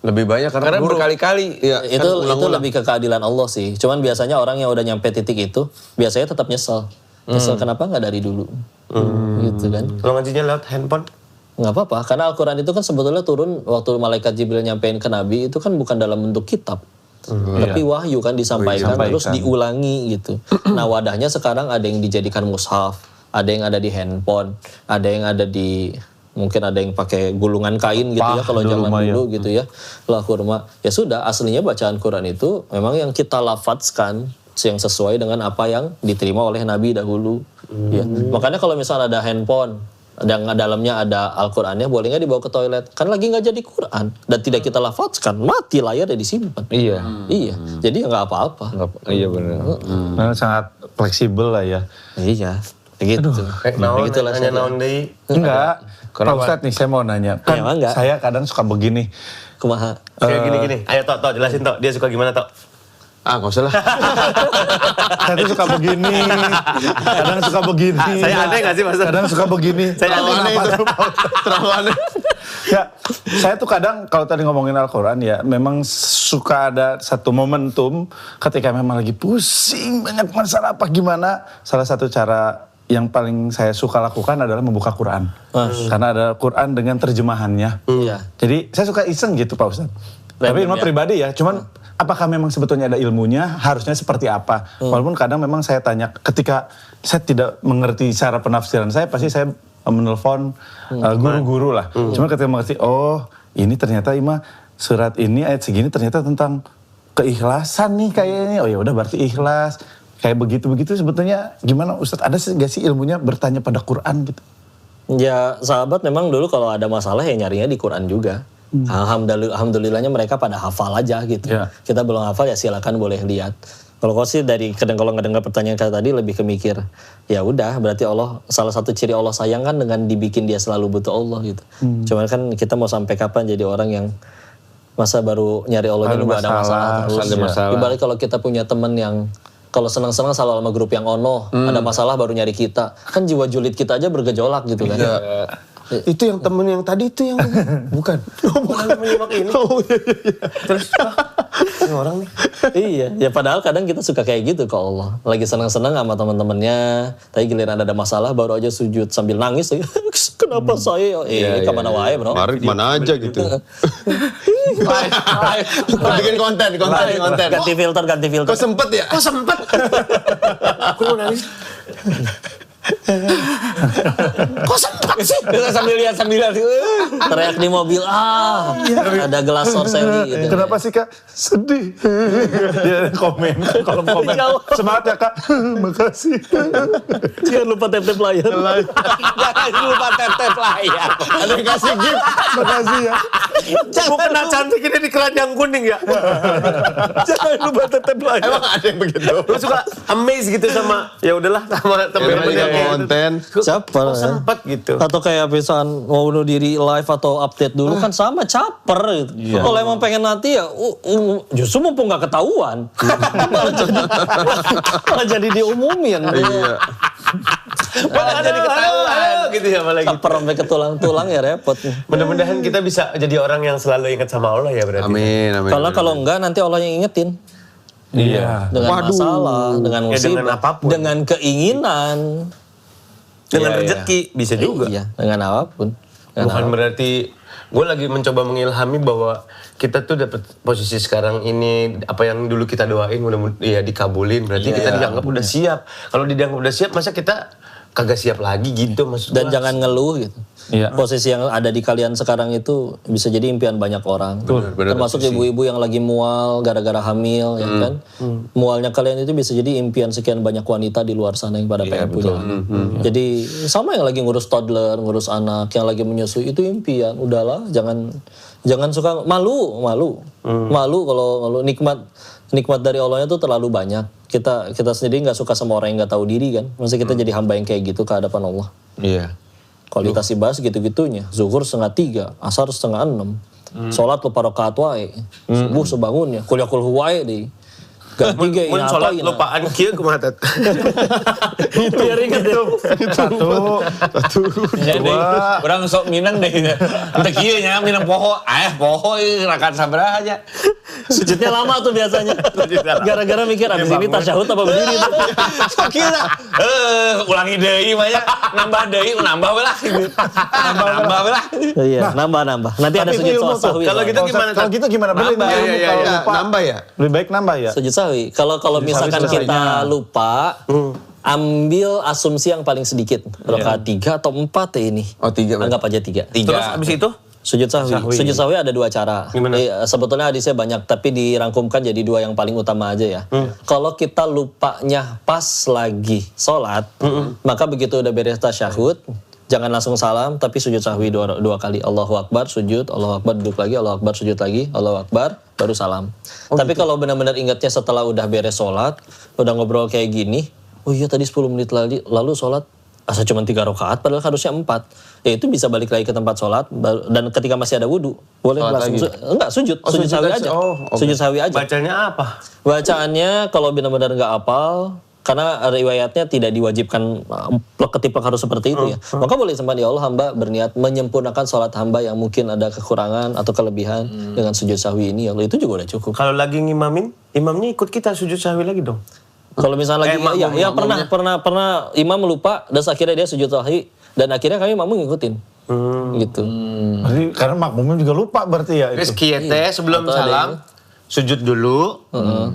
Lebih banyak karena berkali-kali. Iya, itu kan ulang-ulang. lebih ke keadilan Allah sih. Cuman biasanya orang yang udah nyampe titik itu biasanya tetap nyesel. Nyesel kenapa nggak dari dulu? Gitu kan. Kalau ngajinya lewat handphone? Nggak apa-apa, karena Al-Quran itu kan sebetulnya turun waktu malaikat Jibril nyampein ke Nabi itu kan bukan dalam bentuk kitab. Tapi wahyu kan disampaikan terus diulangi gitu. Nah wadahnya sekarang ada yang dijadikan mushaf, ada yang ada di handphone, ada yang ada di mungkin ada yang pakai gulungan kain gitu ya kalau zaman dulu gitu ya. Lah kurma. Ya sudah, aslinya bacaan Quran itu memang yang kita lafadzkan yang sesuai dengan apa yang diterima oleh Nabi dahulu. Ya. Makanya kalau misalnya ada handphone dan dalamnya ada Al-Qur'annya, boleh nggak dibawa ke toilet? Kan lagi nggak jadi Quran dan tidak kita lafadzkan, mati layarnya disimpan. Iya. Iya, jadi ya nggak apa-apa. Iya benar. Memang sangat fleksibel lah ya. Iya, gitu. Naon, Begitulah hanya saya. naon deui. Enggak. Pak Ustadz nih saya mau nanya. Kan Emang enggak? saya kadang suka begini. Kumaha? Kayak gini-gini. Ayo Tok, jelasin Tok. Dia suka gimana Tok? Ah, nggak usah lah. Saya tuh suka begini. Kadang suka begini. Saya aneh nggak sih Mas? Kadang suka begini. Saya aneh itu. Terlalu aneh. Ya, saya tuh kadang kalau tadi ngomongin Al-Quran ya, memang suka ada satu momentum ketika memang lagi pusing, banyak masalah apa gimana. Salah satu cara yang paling saya suka lakukan adalah membuka Quran. Karena ada Quran dengan terjemahannya. Iya. Jadi saya suka iseng gitu Pak Ustadz. Tapi memang pribadi ya, cuman apakah memang sebetulnya ada ilmunya, harusnya seperti apa. Walaupun kadang memang saya tanya, ketika saya tidak mengerti cara penafsiran saya, pasti saya menelpon guru-guru lah. Cuma ketika mengerti, oh ini ternyata Ima surat ini ayat segini ternyata tentang keikhlasan nih kayaknya. Oh ya udah berarti ikhlas. Kayak begitu-begitu sebetulnya gimana Ustadz, ada gak sih ilmunya bertanya pada Quran gitu? Ya sahabat memang dulu kalau ada masalah ya nyarinya di Quran juga. Alhamdulillahnya mereka pada hafal aja gitu. Ya. Kita belum hafal ya silakan boleh lihat. Kalau kau sih kalau ngedengar pertanyaan kata tadi lebih ke mikir, ya udah berarti Allah, salah satu ciri Allah sayang kan dengan dibikin dia selalu butuh Allah gitu. Cuman kan kita mau sampai kapan jadi orang yang masa baru nyari Allahnya nunggu ada masalah terus. ada masalah. Ibarat kalau kita punya teman yang kalau senang-senang selalu sama grup yang ono, ada masalah baru nyari kita. Kan jiwa julid kita aja bergejolak gitu kan. Itu yang temen yang tadi itu yang bukan. Bukan menyimak ini. Oh iya. Terus ini orang nih. Iya, ya padahal kadang kita suka kayak gitu ke Allah. Lagi senang-senang sama teman-temannya, tapi giliran ada masalah baru aja sujud sambil nangis. Kenapa saya? Kemana wae bro? Mari mana aja gitu. Bikin konten. Ganti filter. Kok sempet ya? Kok sempet? Aku mau nangis. Kok sempat sih? sambil lihat teriak di mobil, ada gelas Sorcelli gitu. Kenapa sih Kak? Sedih. Dia kolom komen. Semangat ya Kak. Makasih. Jangan lupa tap-tap layar. Jangan lupa tap-tap layar. Ada yang kasih gift. Makasih ya. Bukan cantik ini di keranjang kuning ya. Jangan lupa tap-tap layar. Emang ada yang begitu? Lu suka amazed gitu sama, ya udahlah sama temen-temen yang konten. Caper. sempet gitu. Atau kayak misalkan mau bunuh diri live atau update dulu kan sama caper gitu. Kalau emang pengen nanti ya justru mumpung gak ketahuan. malah jadi diumumin. Iya. Malah jadi ketahuan gitu ya apalagi. Caper sampai ke tulang-tulang ya repot. Mudah-mudahan kita bisa jadi orang yang selalu ingat sama Allah ya berarti. Amin. Karena kalau enggak nanti Allah yang ingetin. Iya. Dengan masalah, dengan musibah, dengan apapun. dengan keinginan. Dengan rezeki bisa juga. Iya, dengan apapun. Dengan Bukan berarti gue lagi mencoba mengilhami bahwa kita tuh dapat posisi sekarang ini, apa yang dulu kita doain mudah-mudahan ya dikabulin, berarti kita dianggap udah siap. Kalau dianggap udah siap masa kita kagak siap lagi gitu maksud Dan gua. jangan ngeluh gitu. Iya. Posisi yang ada di kalian sekarang itu bisa jadi impian banyak orang. bener, Termasuk ibu-ibu yang lagi mual gara-gara hamil ya kan. Mualnya kalian itu bisa jadi impian sekian banyak wanita di luar sana yang pada pengen punya anak. Jadi sama yang lagi ngurus toddler, ngurus anak, yang lagi menyusui itu impian. Udahlah, jangan suka malu kalau nikmat dari Allahnya tuh terlalu banyak. Kita sendiri nggak suka sama orang yang nggak tahu diri kan. Maksudnya kita jadi hamba yang kayak gitu ke hadapan Allah. Iya. Kualitas ibadah gitu-gitunya. Zuhur 5:30, asar 5:30. Sholat lupa rakaat wae. Subuh sebangunnya. Kuliah kulhu wae deh. Ganti ge Mun sholat lupaan kieu kumaha tet. Biar inget deh. Satu. Dua. Orang sok minang deh. Entah kieu nya minang poho. Poho rakan sabaraha nya. Sujudnya lama tuh biasanya. Gara-gara mikir abis ini tasyahud apa berdiri. Sok kieu dah. Ulangi deui mah nya. Nambah deui, nambah we lah. Nambah we lah. Iya, nambah. Nanti ada Tapi sujud itu ilmu tuh. sahwi. Kalau gitu gimana? Kalau gitu gimana? Berarti Nambah, ilmu iya, kalau iya. lupa. Nambah ya? Lebih baik nambah ya? Sujud sahwi. Kalau misalkan sahwi kita selesainya. lupa, ambil asumsi yang paling sedikit. Rakaat 3 atau 4 ya ini. Oh, 3 berarti. Anggap aja 3. Terus abis itu? Sujud sahwi. Sujud sahwi ada 2 cara. Gimana? Sebetulnya hadisnya banyak, tapi dirangkumkan jadi 2 yang paling utama aja ya. Kalau kita lupanya pas lagi sholat, maka begitu udah beres tasyahud, jangan langsung salam, tapi sujud sahwi 2 kali. Allahu Akbar, sujud, Allahu Akbar, duduk lagi, Allahu Akbar, sujud lagi, Allahu Akbar, baru salam. Tapi kalau benar-benar ingatnya setelah udah beres sholat, udah ngobrol kayak gini, oh iya tadi 10 menit lalu sholat, asa cuma 3 rakaat, padahal harusnya 4. Ya itu bisa balik lagi ke tempat sholat, dan ketika masih ada wudhu, boleh Sholat langsung, lagi? enggak sujud, sujud sahwi aja. Sujud sahwi aja. Bacanya apa? Bacaannya kalau benar-benar nggak hafal, karena riwayatnya tidak diwajibkan plek-ketiplek harus seperti itu ya. Maka boleh sempat ya Allah hamba berniat menyempurnakan sholat hamba yang mungkin ada kekurangan atau kelebihan dengan sujud sahwi ini. Ya Allah itu juga udah cukup. Kalau lagi ngimamin, imamnya ikut kita sujud sahwi lagi dong. Kalau misalnya lagi, ya pernah imam lupa dan akhirnya dia sujud sahwi dan akhirnya kami makmum ngikutin. Gitu. Berarti karena makmumnya juga lupa berarti ya Terus itu. kieu teh sebelum Atau ada salam sujud dulu,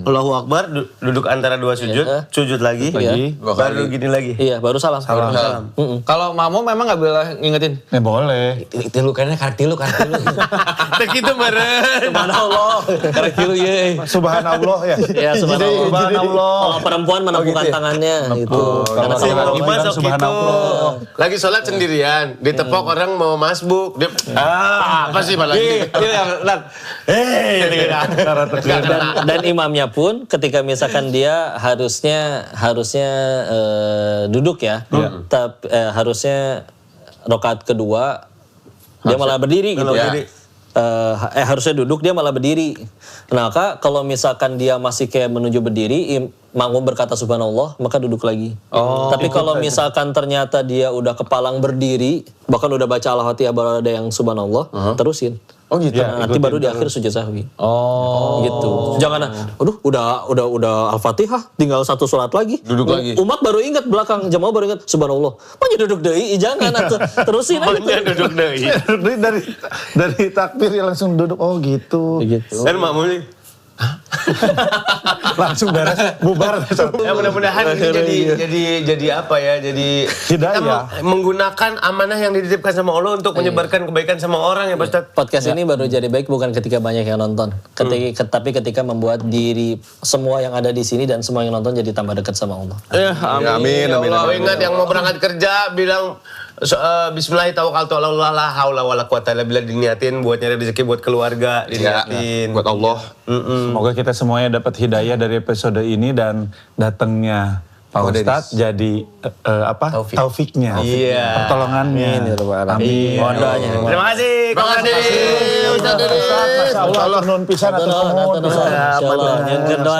Allahu Akbar, duduk antara 2 sujud, sujud lagi, baru gini lagi. Iya, baru salam. Kalau mamu memang nggak boleh ngingetin. Boleh. Tilu kayaknya karek tilu. Teh kitu meureun. Subhanallah. Karek tilu ye. Subhanallah ya. Ya, subhanallah. Subhanallah. Kalau perempuan menepukkan tangannya gitu. Karena Kalau kalau Gimana sok gitu? Subhanallah. Lagi sholat sendirian, ditepok orang mau masbuk, dia apa sih malah Iya, gitu? yang dan imamnya pun ketika misalkan dia harusnya duduk ya, tapi harusnya rakaat kedua dia malah berdiri gitu ya. berdiri. Harusnya duduk dia malah berdiri. Nah, kalau misalkan dia masih kayak menuju berdiri, makmum berkata subhanallah, maka duduk lagi. Tapi kalau misalkan ternyata dia udah kepalang berdiri, bahkan udah baca al-fatihah baru ada yang subhanallah, terusin. Oh gitu. Nah, nanti baru di akhir sujud sahwi. Gitu. Jangan, aduh udah Al-Fatihah, tinggal 1 sholat lagi. Duduk lagi. Umat baru ingat belakang, jamaah baru ingat, subhanallah. Manja duduk deui, jangan terusin aja. Maunya duduk deui. dari takbir ya langsung duduk. Oh gitu. Gitu. Dan makmum Langsung beres bubar. ya mudah-mudahan ini jadi apa ya? Jadi kita Hidayah. menggunakan amanah yang dititipkan sama Allah untuk menyebarkan kebaikan sama orang ya Pak Ustadz. Podcast ini baru jadi baik bukan ketika banyak yang nonton, tapi ketika membuat diri semua yang ada di sini dan semua yang nonton jadi tambah dekat sama Allah. Amin. Ya Allah, ingat yang mau berangkat kerja bilang Bismillahirrahmanirrahim, la haula wala quwata illa billah, diniatin buat nyari rezeki buat keluarga, diniatin Buat Allah. Semoga kita semuanya dapat hidayah dari episode ini dan datangnya Pak Ustadz jadi taufiknya, pertolongannya. Amin. Mohon doanya. Terima kasih. Terima kasih. Ustadz Dede. Masya Allah, nun pisan atau nuhun pisan. Insyaallah, yang kedua